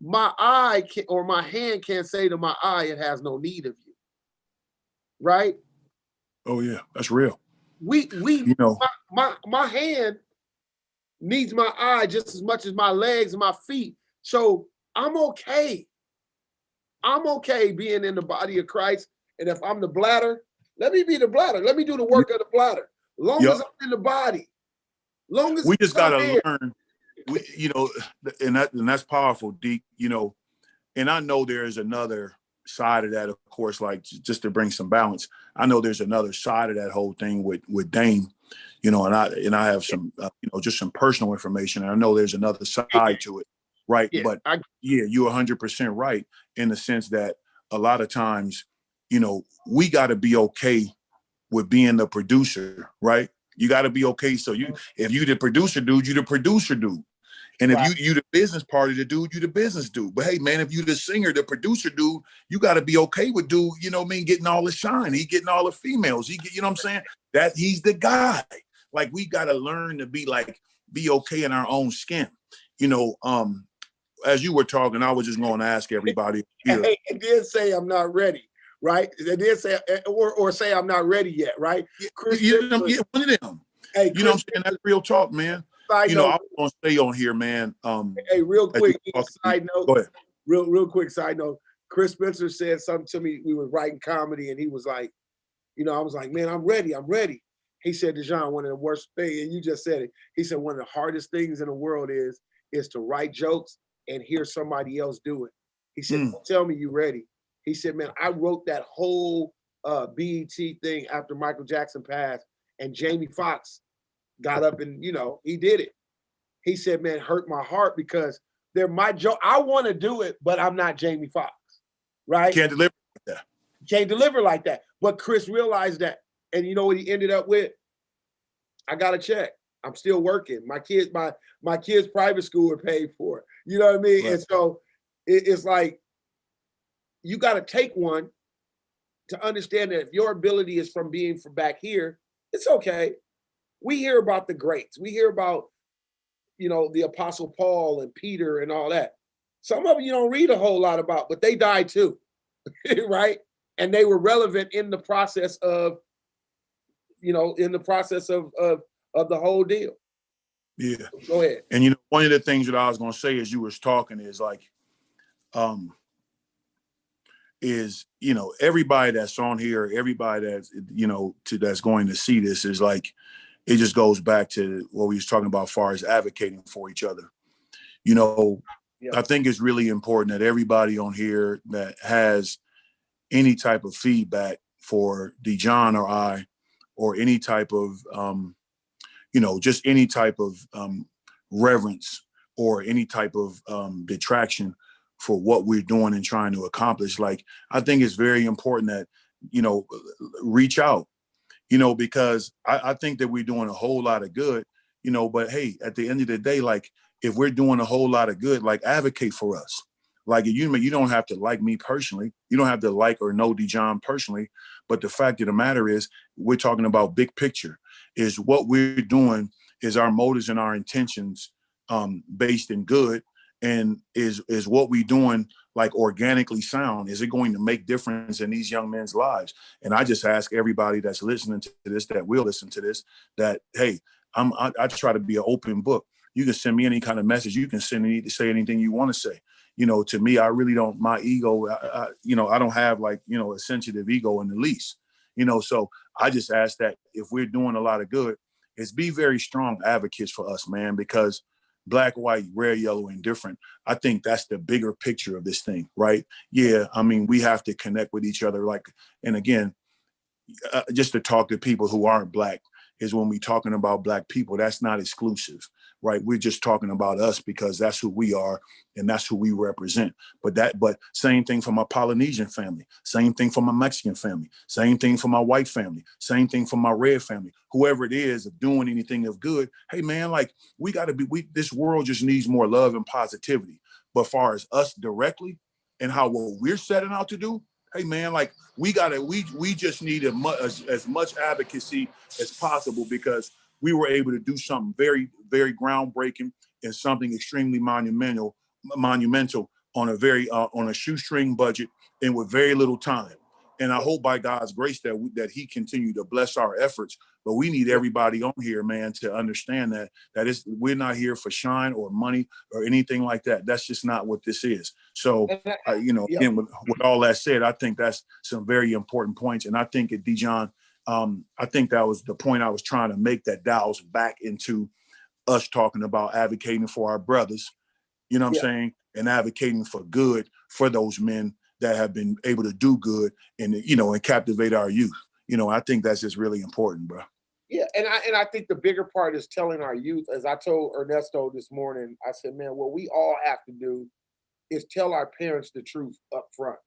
My eye or my hand can't say to my eye, it has no need of you. Right? Oh yeah, that's real. We you know, my hand needs my eye just as much as my legs and my feet. So I'm okay. I'm okay being in the body of Christ. And if I'm the bladder, let me be the bladder. Let me do the work of the bladder. Long as I'm in the body. Long as we just gotta learn. You know, and that's powerful, Deke. You know, and I know there is another side of that, of course, like just to bring some balance. I know there's another side of that whole thing with Dame, you know, and I have some, you know, just some personal information. And I know there's another side to it, right? Yeah, but yeah, you're 100% right in the sense that a lot of times, you know, we got to be okay with being the producer, right? You got to be okay. So if you the producer dude, you the producer dude. And if you the business party, the dude, you the business dude. But hey, man, if you the singer, the producer dude, you got to be okay with dude, you know what I mean, getting all the shine. He getting all the females. He get, you know what I'm saying? That he's the guy. Like we got to learn to be okay in our own skin. You know, as you were talking, I was just going to ask everybody here. Hey, and then say I'm not ready, right? And then say or say I'm not ready yet, right? Chris, one of them. Hey, you know what I'm saying? That's real talk, man. You know, I was gonna stay on here, man. Hey, real quick side note. Go ahead. Real quick side note. Chris Spencer said something to me. We were writing comedy, and he was like, you know, I was like, man, I'm ready. He said, Dejon, one of the worst things, and you just said it. He said one of the hardest things in the world is to write jokes and hear somebody else do it. He said, don't tell me you're ready. He said, man, I wrote that whole BET thing after Michael Jackson passed, and Jamie Foxx got up and, you know, he did it. He said, man, hurt my heart because they're my joke. I want to do it, but I'm not Jamie Foxx, right? Can't deliver like that. Can't deliver like that. But Chris realized that. And you know what he ended up with? I got a check. I'm still working. My kids' private school are paid for. You know what I mean? Right. And so it's like, you got to take one to understand that if your ability is from being from back here, it's okay. We hear about the greats. We hear about, you know, the Apostle Paul and Peter and all that. Some of them you don't read a whole lot about, but they died too, right? And they were relevant in the process of, you know, of the whole deal. Yeah. Go ahead. And, you know, one of the things that I was going to say as you was talking is like, you know, everybody that's on here, everybody that's, you know, that's going to see this is like, it just goes back to what we was talking about as far as advocating for each other. You know, I think it's really important that everybody on here that has any type of feedback for Dejon or I, or any type of, you know, just any type of reverence or any type of detraction for what we're doing and trying to accomplish. Like, I think it's very important that, reach out, because I think that we're doing a whole lot of good, but hey, at the end of the day, like, if we're doing a whole lot of good, like, advocate for us. Like, you don't have to like me personally. You don't have to like or know Dejon personally. But the fact of the matter is, we're talking about big picture. Is what we're doing, is our motives and our intentions based in good, and is what we're doing like organically sound? Is it going to make difference in these young men's lives? And I just ask everybody that's listening to this, that will listen to this, that hey, I try to be an open book. You can send me any kind of message. You can send me to say anything you want to say. To me, I really don't, my ego, I don't have like, a sensitive ego in the least, so I just ask that if we're doing a lot of good, is be very strong advocates for us, man, because black, white, red, yellow, and different. I think that's the bigger picture of this thing, right? Yeah, I mean, we have to connect with each other. Like, and again, just to talk to people who aren't black, is when we talking about black people, that's not exclusive, right? We're just talking about us because that's who we are and that's who we represent. But same thing for my Polynesian family, same thing for my Mexican family, same thing for my white family, same thing for my red family, whoever it is of doing anything of good. Hey man, like, this world just needs more love and positivity. But far as us directly and what we're setting out to do, hey man, like, we just need as much advocacy as possible, because we were able to do something very, very groundbreaking and something extremely monumental on a shoestring budget and with very little time. And I hope by God's grace that he continue to bless our efforts. But we need everybody on here, man, to understand that we're not here for shine or money or anything like that. That's just not what this is. So, again, with all that said, I think that's some very important points. And I think at Dejon, I think that was the point I was trying to make, that dials back into us talking about advocating for our brothers, you know what I'm saying? And advocating for good for those men that have been able to do good and, and captivate our youth. I think that's just really important, bro. Yeah, and I think the bigger part is telling our youth, as I told Ernesto this morning, I said, man, what we all have to do is tell our parents the truth up front.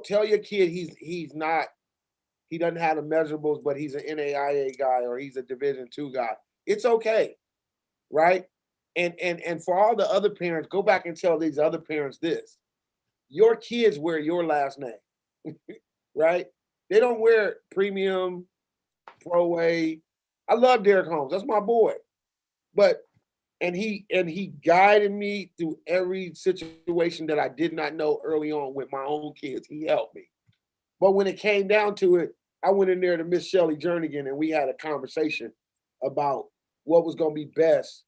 Tell your kid he doesn't have the measurables, but he's an NAIA guy or he's a Division II guy. It's okay, right? And for all the other parents, go back and tell these other parents this. Your kids wear your last name, right? They don't wear premium, Pro A. I love Derek Holmes. That's my boy. And he guided me through every situation that I did not know early on with my own kids. He helped me. But when it came down to it, I went in there to Miss Shelley Jernigan and we had a conversation about what was going to be best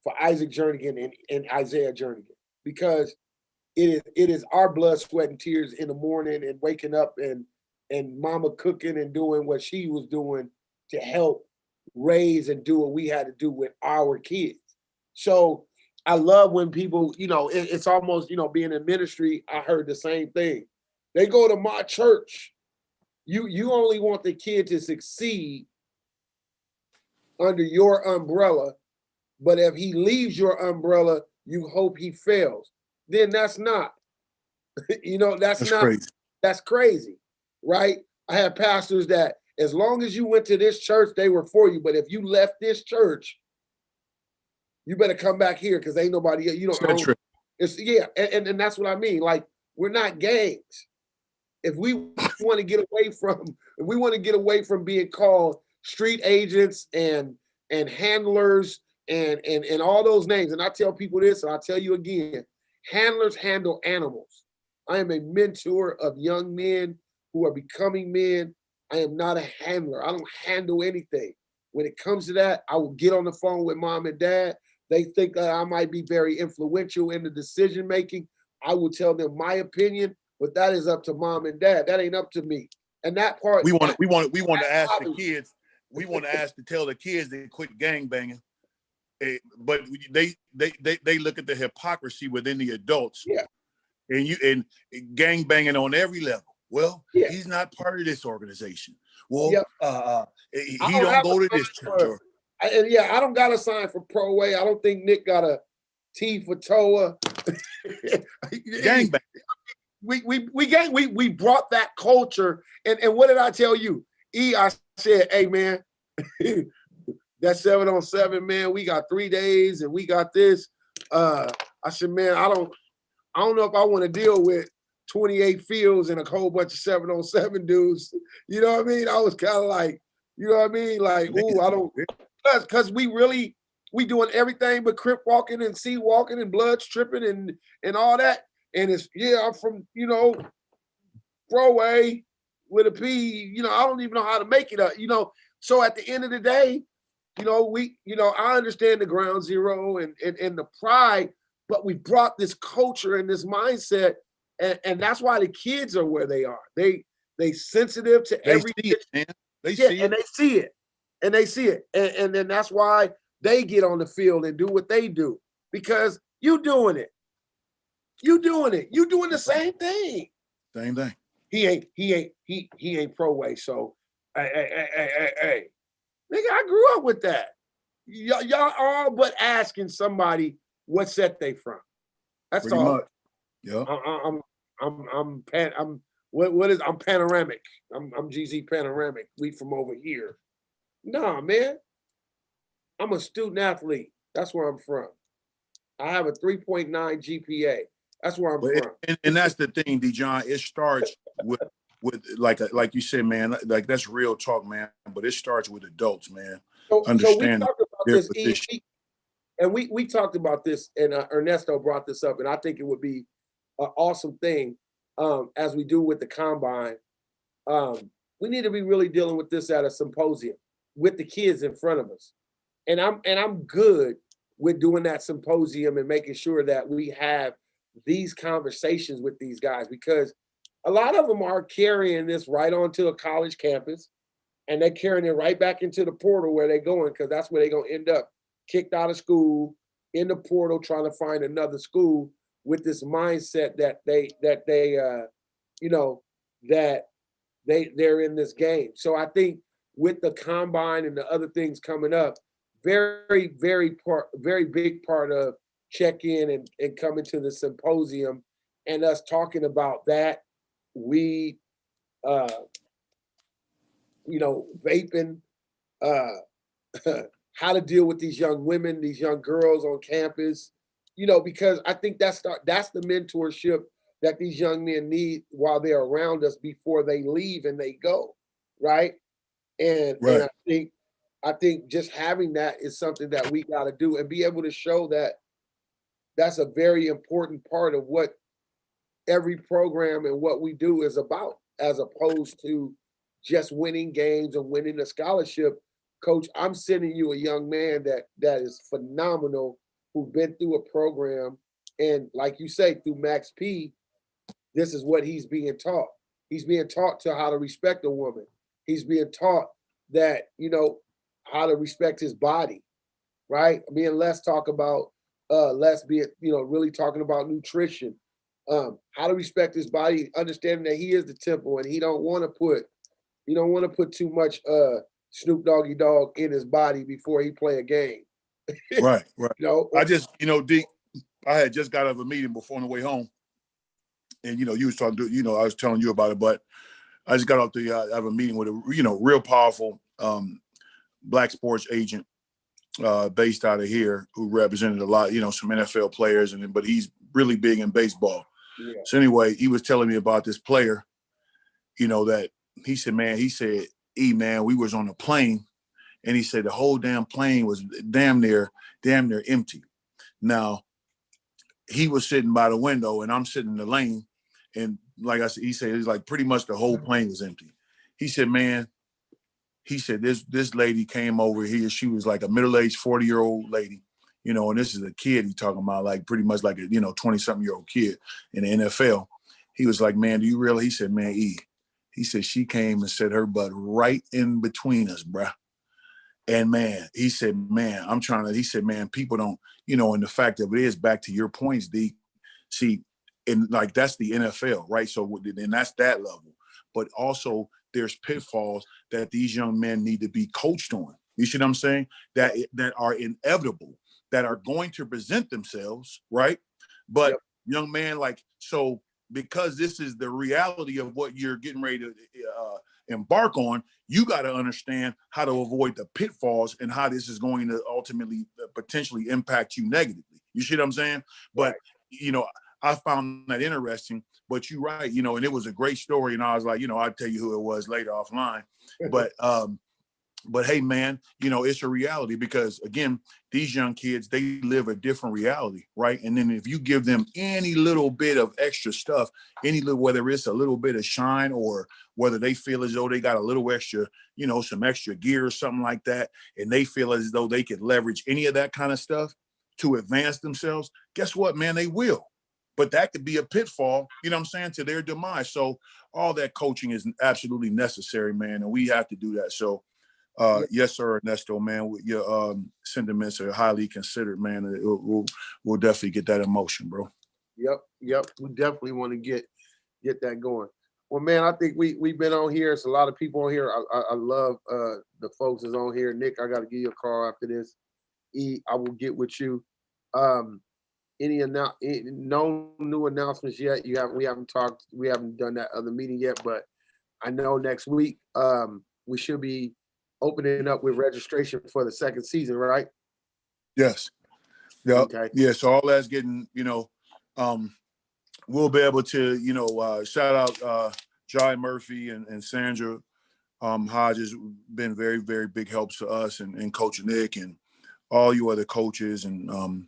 for Isaac Jernigan and Isaiah Jernigan, because it is our blood, sweat, and tears in the morning and waking up and mama cooking and doing what she was doing to help raise and do what we had to do with our kids. So I love when people, it's almost, being in ministry, I heard the same thing. They go to my church. You only want the kid to succeed under your umbrella, but if he leaves your umbrella, you hope he fails. Then that's not, that's not crazy. That's crazy, right? I have pastors that as long as you went to this church, they were for you. But if you left this church, you better come back here because ain't nobody, it's and that's what I mean. Like, we're not gangs. If we want to get away from being called street agents and handlers and all those names, and I tell people this, and I'll tell you again, handlers handle animals. I am a mentor of young men who are becoming men. I am not a handler. I don't handle anything. When it comes to that, I will get on the phone with mom and dad. They think that I might be very influential in the decision making. I will tell them my opinion, but that is up to mom and dad. That ain't up to me. And that part, we want to ask the kids. We want to tell the kids to quit gang banging. But they look at the hypocrisy within the adults. Yeah. And gang banging on every level. Well, he's not part of this organization. Well, he don't go to this church. I don't got a sign for Pro A. I don't think Nick got a T for Toa. Gangbang. We brought that culture. And what did I tell you? I said, hey man, that 7-on-7, man, we got 3 days and we got this. I said, man, I don't know if I want to deal with 28 fields and a whole bunch of 7-on-7 dudes. You know what I mean? I was kind of like, you know what I mean? Like, ooh, I don't, because we doing everything but crip walking and sea walking and bloods tripping and all that. And it's, yeah, I'm from, Broadway with a P, I don't even know how to make it up, So at the end of the day, I understand the ground zero and the pride, but we brought this culture and this mindset, and that's why the kids are where they are. They sensitive to everything. They see it. And they see it. And they see it. And then that's why they get on the field and do what they do, because you doing it. You doing it. You doing the same thing. Same thing. He ain't pro way. So hey. Nigga, I grew up with that. Y'all all but asking somebody what set they from. That's pretty all. Much. Yeah. I'm panoramic. I'm GZ panoramic. We from over here. Nah, man. I'm a student athlete. That's where I'm from. I have a 3.9 GPA. That's where I'm from. And that's the thing, Dejon. It starts with like you said, man. Like that's real talk, man. But it starts with adults, man. Understand. So we talked about this, and we talked about this, and Ernesto brought this up, and I think it would be an awesome thing, as we do with the combine. We need to be really dealing with this at a symposium with the kids in front of us, and I'm good with doing that symposium and making sure that we have these conversations with these guys, because a lot of them are carrying this right onto a college campus, and they're carrying it right back into the portal where they're going, because that's where they're going to end up, kicked out of school, in the portal, trying to find another school with this mindset that they're in this game. So I think with the combine and the other things coming up, very, very big part of check-in and coming to the symposium and us talking about that, weed, vaping, how to deal with these young women, these young girls on campus, because I think that's the mentorship that these young men need while they're around us before they leave and they go, right? And I think just having that is something that we got to do and be able to show that that's a very important part of what every program and what we do is about, as opposed to just winning games and winning a scholarship. Coach, I'm sending you a young man that is phenomenal, who's been through a program, and like you say, through Max P, this is what he's being taught. He's being taught to how to respect a woman. He's being taught that, how to respect his body, right? Me and Les talk about Les being, really talking about nutrition, how to respect his body, understanding that he is the temple and he don't want to put too much Snoop Doggy Dogg in his body before he play a game. Right. I just, D, I had just got out of a meeting before on the way home, and you was talking to, I was telling you about it, but I just got off the have a meeting with a real powerful black sports agent based out of here, who represented a lot, some NFL players, but he's really big in baseball. Yeah. So anyway, he was telling me about this player, that he said, man, man, we was on a plane, and he said the whole damn plane was damn near empty. Now, he was sitting by the window and I'm sitting in the lane, and like I said, he said it's like pretty much the whole plane was empty. He said, man, this lady came over here. She was like a middle-aged 40-year-old lady, and this is a kid he talking about, like pretty much like a 20-something-year-old kid in the NFL. He was like, man, do you really? He said, man, he said she came and set her butt right in between us, bruh. And man, he said, man, he said, man, people don't, and the fact of it is, back to your points, D, see, and like that's the NFL, right? So and that's that level. But also there's pitfalls that these young men need to be coached on. You see what I'm saying? That are inevitable, that are going to present themselves, right? But Yep. young man, like, so because this is the reality of what you're getting ready to embark on, you got to understand how to avoid the pitfalls and how this is going to ultimately potentially impact you negatively. You see what I'm saying? But, Right. you know, I found that interesting. But you're right, you know, and it was a great story. And I was like, you know, I'll tell you who it was later offline. But hey, man, you know, it's a reality because again, these young kids, they live a different reality, right? And then if you give them any little bit of extra stuff, any little, whether it's a little bit of shine or whether they feel as though they got a little extra, you know, some extra gear or something like that, and they feel as though they could leverage any of that kind of stuff to advance themselves, guess what, man? They will. But that could be a pitfall, you know what I'm saying, to their demise. So all that coaching is absolutely necessary, man, and we have to do that. So Yep. yes, sir, Ernesto, man. Your sentiments are highly considered, man. We'll definitely get that in motion, bro. Yep. We definitely want to get that going. Well, man, I think we've been on here. It's a lot of people on here. I love the folks that's on here. Nick, I got to give you a call after this. I will get with you. Um, no new announcements yet? We haven't talked. We haven't done that other meeting yet, but I know next week we should be opening up with registration for the second season, right? Yes. Yep. Okay. Yeah. So all that's getting, you know, we'll be able to, you know, shout out Jai Murphy and Sandra Hodges, been very, very big helps to us and Coach Nick and all you other coaches and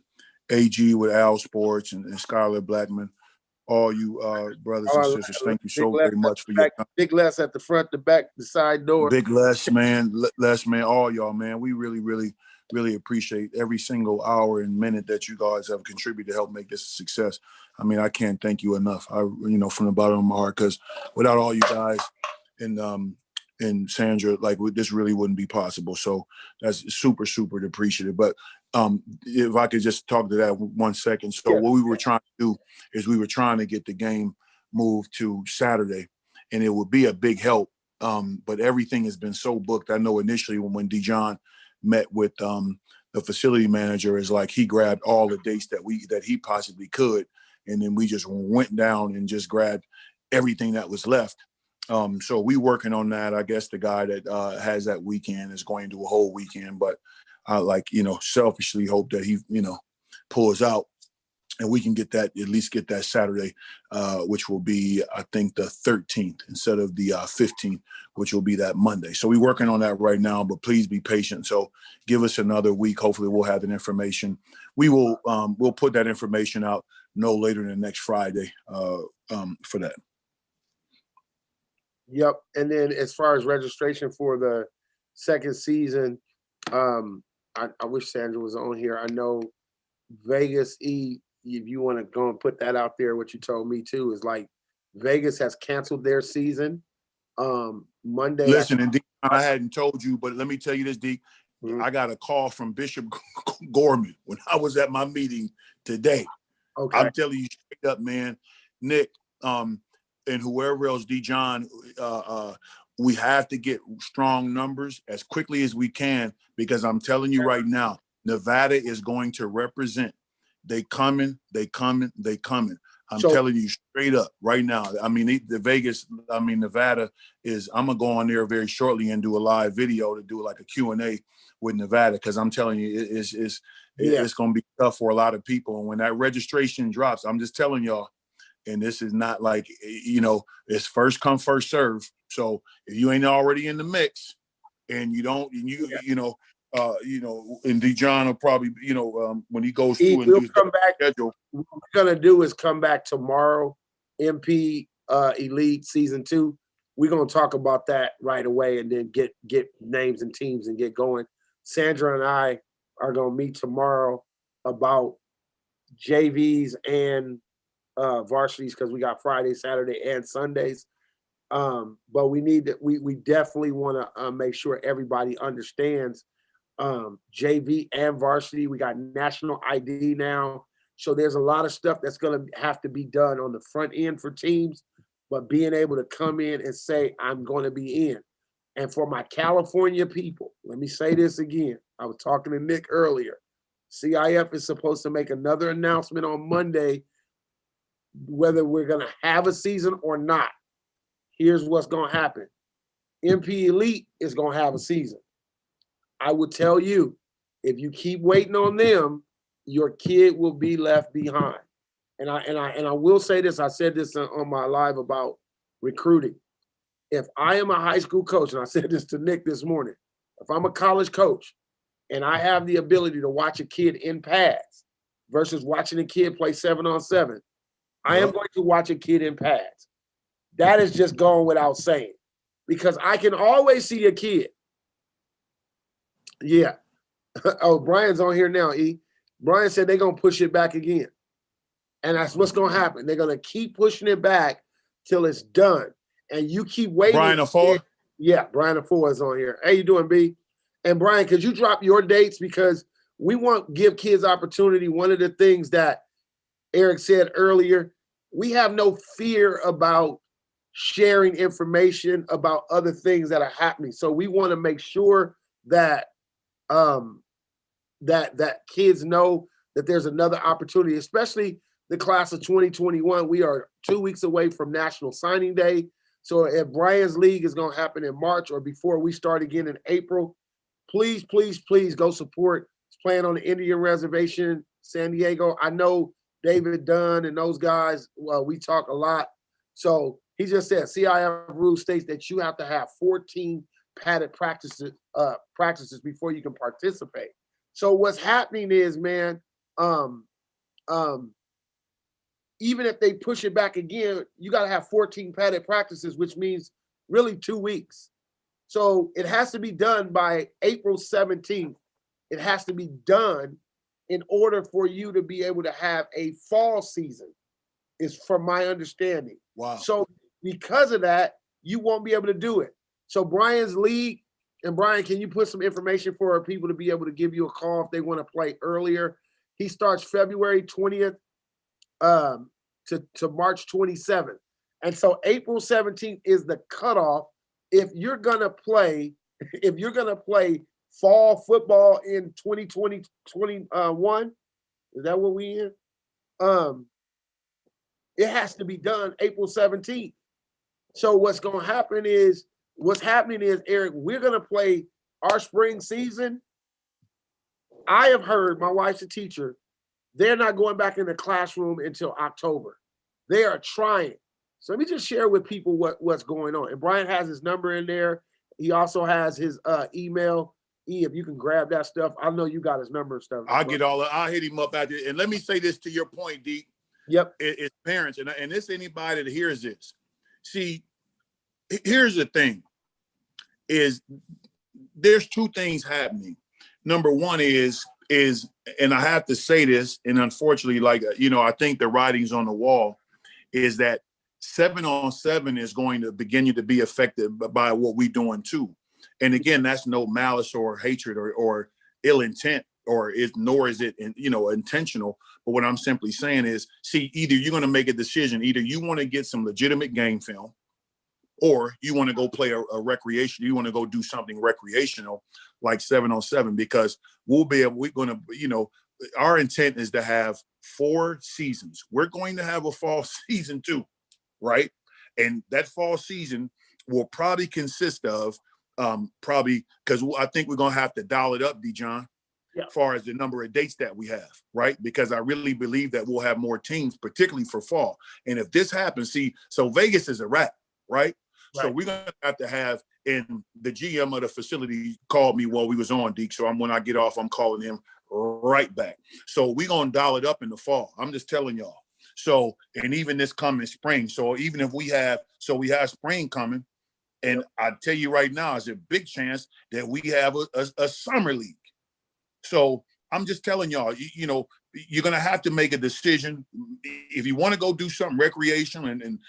AG with Al Sports and Skylar Blackman, all you brothers and sisters. Thank you Big so Les very at much the for your back, Big Les at the front, the back, the side door. Big Les, man, Les, man, all y'all, man. We really, really, really appreciate every single hour and minute that you guys have contributed to help make this a success. I mean, I can't thank you enough. You know, from the bottom of my heart, because without all you guys and Sandra, like this really wouldn't be possible. So that's super, super appreciative. But if I could just talk to that 1 second. So Yeah. what we were trying to do is we were trying to get the game moved to Saturday, and it would be a big help. But everything has been so booked. I know initially when Dijon met with the facility manager, is like he grabbed all the dates that he possibly could, and then we just went down and just grabbed everything that was left. So we working on that. I guess the guy that has that weekend is going to do a whole weekend, but I selfishly hope that he, pulls out and we can get that, at least get that Saturday, which will be, I think, the 13th instead of the 15th, which will be that Monday. So we're working on that right now, but please be patient. So give us another week. Hopefully we'll have that information. We will, we'll put that information out no later than next Friday for that. Yep. And then as far as registration for the second season, I wish Sandra was on here. I know Vegas if you want to go and put that out there, what you told me too, is like Vegas has canceled their season. Monday. Listen, and I hadn't told you, but let me tell you this, Deke. Mhm. I got a call from Bishop Gorman when I was at my meeting today. Okay. I'm telling you straight up, man, Nick, and whoever else, Dijon, we have to get strong numbers as quickly as we can, because I'm telling you right now, Nevada is going to represent. They coming. I'm telling you straight up right now. I mean, Nevada is, I'm going to go on there very shortly and do a live video to do like a Q&A with Nevada, because I'm telling you, it's going to be tough for a lot of people. And when that registration drops, I'm just telling y'all, and this is not like, it's first come, first serve. So if you ain't already in the mix and you don't, and Dijon will probably, when he goes through and do come back. schedule. What we're going to do is come back tomorrow, MP Elite Season 2. We're going to talk about that right away and then get names and teams and get going. Sandra and I are going to meet tomorrow about JVs and varsities, because we got Friday, Saturday, and Sundays. But we definitely want to make sure everybody understands JV and varsity. We got national ID now. So there's a lot of stuff that's going to have to be done on the front end for teams, but being able to come in and say, I'm going to be in. And for my California people, let me say this again. I was talking to Nick earlier. CIF is supposed to make another announcement on Monday whether we're going to have a season or not, here's what's going to happen. MP Elite is going to have a season. I would tell you, if you keep waiting on them, your kid will be left behind. And I will say this. I said this on my live about recruiting. If I am a high school coach, and I said this to Nick this morning, if I'm a college coach and I have the ability to watch a kid in pads versus watching a kid play 7-on-7, I am going to watch a kid in pads. That is just going without saying, because I can always see a kid. Yeah. Oh, Brian's on here now, E. Brian said they're going to push it back again. And that's what's going to happen. They're going to keep pushing it back till it's done. And you keep waiting. Brian Afore? Yeah, Brian Afore is on here. How you doing, B? And Brian, could you drop your dates? Because we want to give kids opportunity. One of the things that Eric said earlier, we have no fear about sharing information about other things that are happening. So we want to make sure that that kids know that there's another opportunity, especially the class of 2021. We are 2 weeks away from National Signing Day. So if Brian's league is going to happen in March or before we start again in April, please, please, please go support. He's playing on the Indian Reservation, San Diego. I know David Dunn and those guys, we talk a lot. So he just said CIF rule states that you have to have 14 padded practices before you can participate. So what's happening is, man, even if they push it back again, you got to have 14 padded practices, which means really 2 weeks. So it has to be done by April 17th. It has to be done in order for you to be able to have a fall season, is from my understanding. Wow. So because of that, you won't be able to do it. So Brian's league, and Brian, can you put some information for people to be able to give you a call if they want to play earlier? He starts February 20th to March 27th. And so April 17th is the cutoff. If you're gonna play fall football in 2021, is that what we in? It has to be done April 17th. So what's happening is, Eric, we're gonna play our spring season. I have heard, my wife's a teacher, they're not going back in the classroom until October. They are trying. So let me just share with people what's going on. And Brian has his number in there. He also has his email. E, if you can grab that stuff. I know you got his number and stuff. I'll hit him up after. And let me say this to your point, D. Yep. It's parents, and it's anybody that hears this. See, here's the thing, is there's two things happening. Number one is, and I have to say this, and unfortunately, I think the writing's on the wall, is that 7-on-7 is going to begin to be affected by what we're doing too. And again, that's no malice or hatred or ill intent, nor is it intentional. But what I'm simply saying is, see, either you're going to make a decision, either you want to get some legitimate game film, or you want to go play a recreation, you want to go do something recreational like 7-on-7, because our intent is to have 4 seasons. We're going to have a fall season too, right? And that fall season will probably consist of because I think we're going to have to dial it up, D-John, yeah, as far as the number of dates that we have, right? Because I really believe that we'll have more teams, particularly for fall. And if this happens, so Vegas is a wrap, right? So we're going to have, and the GM of the facility called me while we was on, Deke. So when I get off, I'm calling him right back. So we're going to dial it up in the fall. I'm just telling y'all. So, and even this coming spring. So even if we have spring coming, and I tell you right now, there's a big chance that we have a summer league. So I'm just telling y'all, you're going to have to make a decision. If you want to go do something recreational and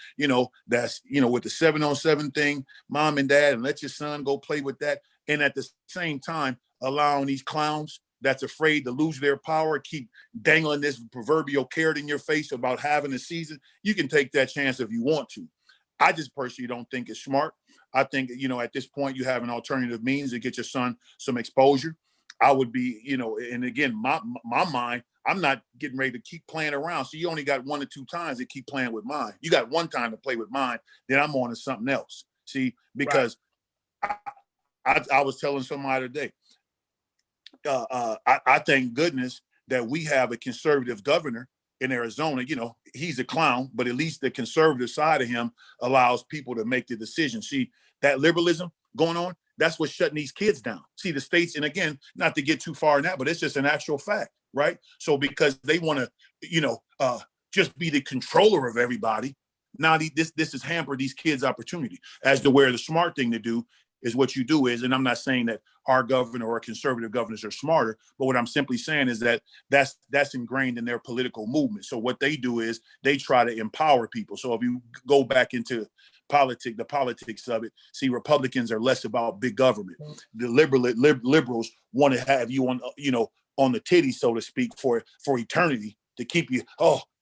that's, with the 7-on-7 thing, mom and dad, and let your son go play with that. And at the same time, allowing these clowns that's afraid to lose their power, keep dangling this proverbial carrot in your face about having a season. You can take that chance if you want to. I just personally don't think it's smart. I think, at this point, you have an alternative means to get your son some exposure. I would be, and again, my mind, I'm not getting ready to keep playing around. So you only got 1 or 2 times to keep playing with mine. You got 1 time to play with mine, then I'm on to something else. See, because I was telling somebody today, I thank goodness that we have a conservative governor in Arizona. You know, he's a clown, but at least the conservative side of him allows people to make the decision. See, that liberalism going on, that's what's shutting these kids down. See, the states, and again, not to get too far in that, but it's just an actual fact, right? So because they want to, just be the controller of everybody, now this has hampered these kids' opportunity. As to where the smart thing to do is what you do is, and I'm not saying that our governor or conservative governors are smarter, but what I'm simply saying is that that's ingrained in their political movement. So what they do is they try to empower people. So if you go back into the politics of it, see, Republicans are less about big government. The liberals want to have you on, on the titty, so to speak, for eternity, to keep you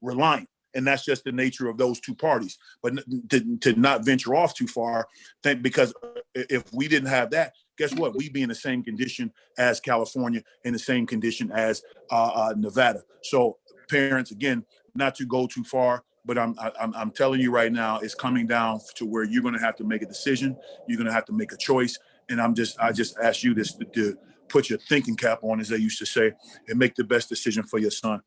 reliant. And that's just the nature of those two parties. But to not venture off too far, because if we didn't have that, guess what? We'd be in the same condition as California, in the same condition as Nevada. So parents, again, not to go too far, but I'm telling you right now, it's coming down to where you're going to have to make a decision. You're going to have to make a choice. And I just ask you this to put your thinking cap on, as they used to say, and make the best decision for your son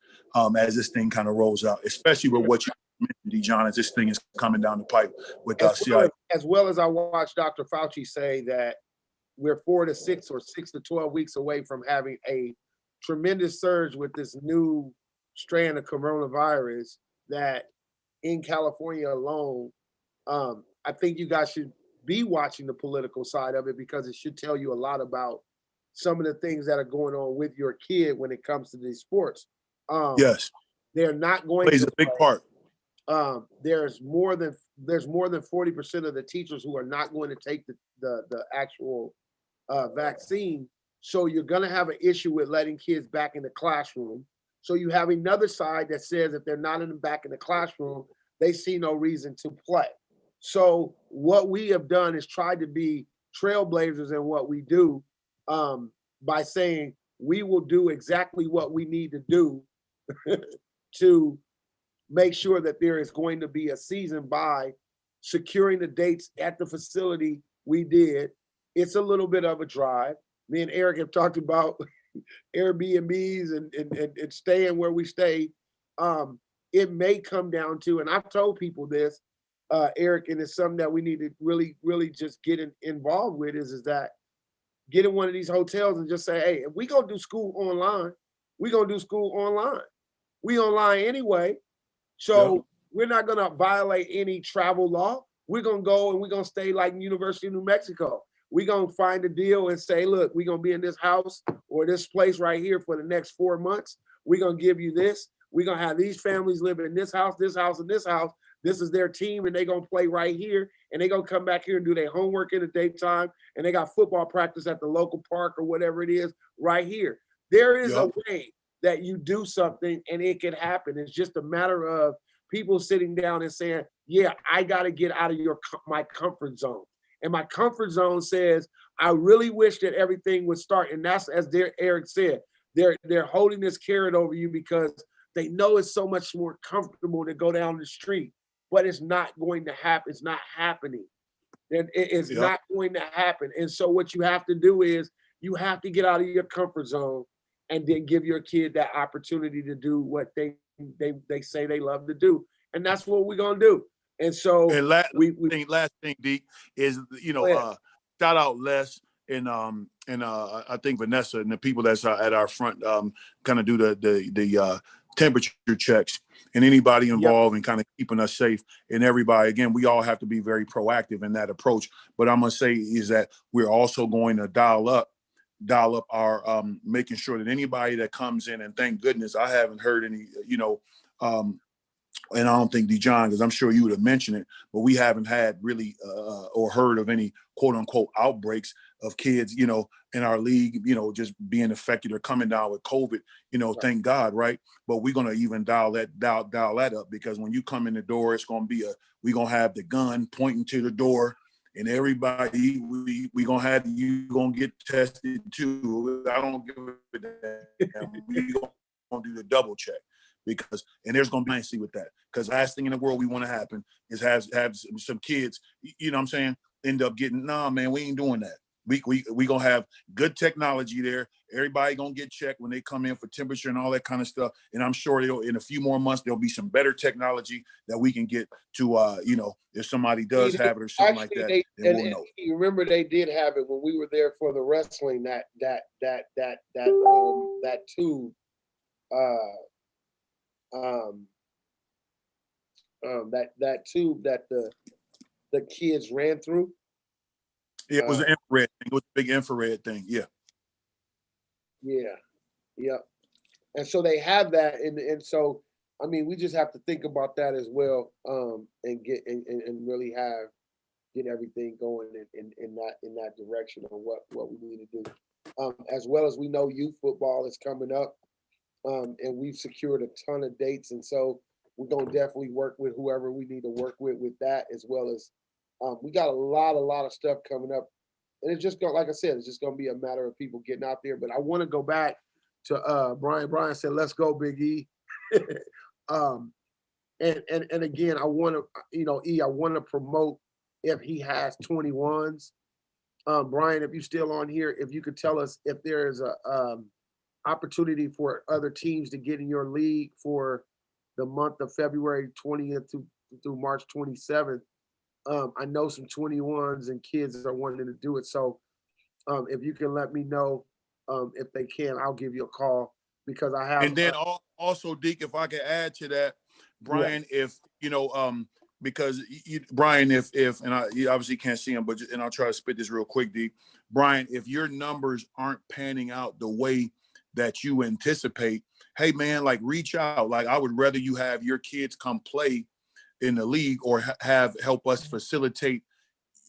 as this thing kind of rolls out, especially with what you mentioned, John, as this thing is coming down the pipe with CIA. As well as I watched Dr. Fauci say that we're 4 to 6 or 6 to 12 weeks away from having a tremendous surge with this new strand of coronavirus, that in California alone, I think you guys should be watching the political side of it, because it should tell you a lot about some of the things that are going on with your kid when it comes to these sports. Yes, they're not going plays to a big part. There's more than 40% of the teachers who are not going to take the actual vaccine. So you're going to have an issue with letting kids back in the classroom. So you have another side that says if they're not back in the classroom, they see no reason to play. So what we have done is tried to be trailblazers in what we do, by saying we will do exactly what we need to do to make sure that there is going to be a season by securing the dates at the facility we did. It's a little bit of a drive. Me and Eric have talked about Airbnbs and staying where we stay. It may come down to, and I've told people this, Eric, and it's something that we need to really, really just get involved with, is that get in one of these hotels and just say, hey, if we gonna do school online, we gonna do school online. We online anyway. So we're not gonna violate any travel law. We're gonna go and we're gonna stay like University of New Mexico. We're gonna find a deal and say, look, we're gonna be in this house or this place right here for the next 4 months. We're gonna give you this. We're gonna have these families living in this house, and this house. This is their team, and they're gonna play right here, and they're gonna come back here and do their homework in the daytime, and they got football practice at the local park or whatever it is right here. There is a way that you do something and it can happen. It's just a matter of people sitting down and saying, yeah, I got to get out of my comfort zone. And my comfort zone says, I really wish that everything would start. And that's, as Eric said, they're holding this carrot over you because they know it's so much more comfortable to go down the street, but it's not going to happen. It's not happening. It's not going to happen. And so what you have to do is you have to get out of your comfort zone and then give your kid that opportunity to do what they say they love to do. And that's what we're going to do. And so last thing, Deke, is, shout out Les and I think Vanessa and the people that's at our front kind of do the temperature checks, and anybody involved in kind of keeping us safe. And everybody, again, we all have to be very proactive in that approach. But I'm going to say is that we're also going to dial up our making sure that anybody that comes in, and thank goodness I haven't heard any, and I don't think Dijon, because I'm sure you would have mentioned it, but we haven't had really or heard of any quote unquote outbreaks of kids, in our league, just being affected or coming down with COVID, thank God. Right. But we're going to even dial that up, because when you come in the door, it's going to be we're going to have the gun pointing to the door, and everybody, we going to have, you going to get tested too. I don't give a damn. We going going to do the double check because, and there's going to be see with that because last thing in the world we want to happen is have some kids, you know what I'm saying, end up getting, nah, man, we ain't doing that. We gonna have good technology there. Everybody gonna get checked when they come in for temperature and all that kind of stuff. And I'm sure in a few more months there'll be some better technology that we can get to. You know, if somebody does have it or something like that, then we'll know. You remember they did have it when we were there for the wrestling. That tube, that tube that the kids ran through. It was an infrared thing. It was a big infrared thing. Yeah. Yeah. Yep. And so they have that, and so I mean, we just have to think about that as well, and get and really get everything going in that direction on what we need to do. As well as we know youth football is coming up, and we've secured a ton of dates, and so we're gonna definitely work with whoever we need to work with that, as well as we got a lot of stuff coming up, and it's just going, like I said, it's just going to be a matter of people getting out there. But I want to go back to Brian. Brian said, "Let's go, Big E." And again, I want to, I want to promote if he has 21s. Brian, if you're still on here, if you could tell us if there is a opportunity for other teams to get in your league for the month of February 20th through March 27th. I know some 21s and kids are wanting to do it. So if you can let me know if they can, I'll give you a call because I have. And then also, Deke, if I could add to that, Brian, if because Brian, if and you obviously can't see him, but and I'll try to spit this real quick, Deke. Brian, if your numbers aren't panning out the way that you anticipate, hey man, like reach out. Like I would rather you have your kids come play in the league or help us facilitate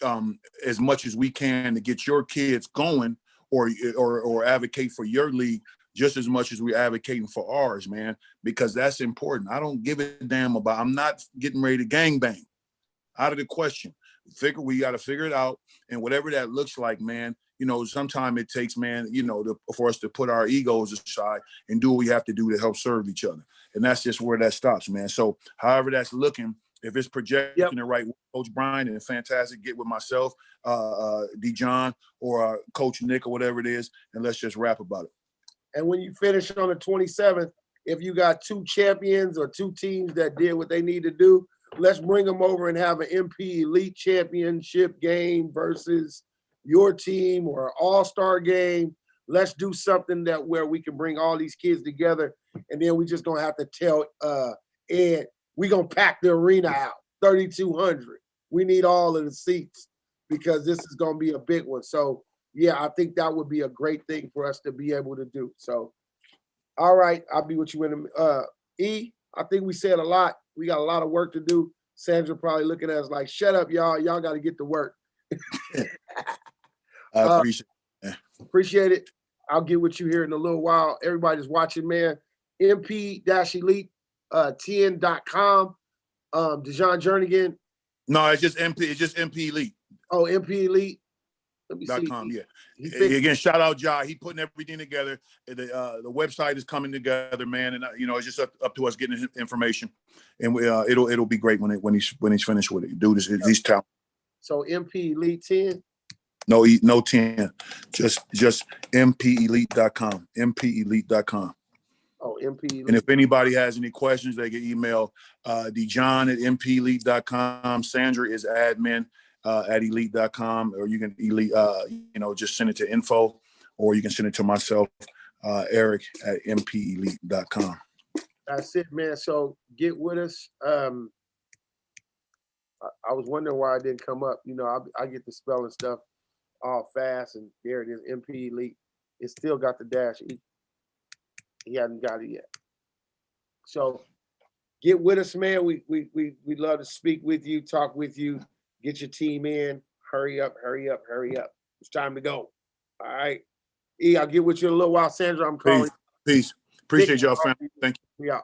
as much as we can to get your kids going or advocate for your league just as much as we're advocating for ours, man, because that's important. I don't give a damn about, I'm not getting ready to gangbang. Out of the question. We got to figure it out. And whatever that looks like, man, sometimes it takes, man, for us to put our egos aside and do what we have to do to help serve each other. And that's just where that stops, man. So however that's looking, if it's projecting the right way, Coach Brian, and fantastic, get with myself, D-John, or Coach Nick, or whatever it is, and let's just rap about it. And when you finish on the 27th, if you got two champions or two teams that did what they need to do, let's bring them over and have an MP Elite Championship game versus your team or an all-star game. Let's do something where we can bring all these kids together, and then we just gonna have to tell Ed, we're gonna pack the arena out, 3,200. We need all of the seats because this is gonna be a big one. So yeah, I think that would be a great thing for us to be able to do. So, all right, I'll be with you in a E. I think we said a lot. We got a lot of work to do. Sandra probably looking at us like, shut up, y'all. Y'all got to get to work. I appreciate it. Appreciate it. I'll get with you here in a little while. Everybody's watching, man. MP-Elite10.com. Dejon Jernigan. No, it's just MP. It's just MP Elite. Oh, MP Elite. Let me see. .com, yeah. Again, shout out Ja. He putting everything together. The website is coming together, man, and it's just up to us getting information, and we, it'll be great when he's finished with it. Dude, he's talented. So MP Elite 10. No 10. Just MPElite.com. MPElite.com. Oh, MP Elite. And if anybody has any questions, they can email Dejon at MPElite.com. Sandra is admin at elite.com, or you can just send it to info, or you can send it to myself, Eric at MPElite.com. That's it, man. So get with us. I was wondering why it didn't come up. I get the spelling stuff all fast, and there it is, MP Elite. It still got the dash E. He hasn't got it yet. So get with us, man. We love to speak with you, talk with you. Get your team in. Hurry up, hurry up, hurry up. It's time to go. All right. E, I'll get with you in a little while. Sandra, I'm calling. Peace. Appreciate y'all, family. Thank you. Yeah.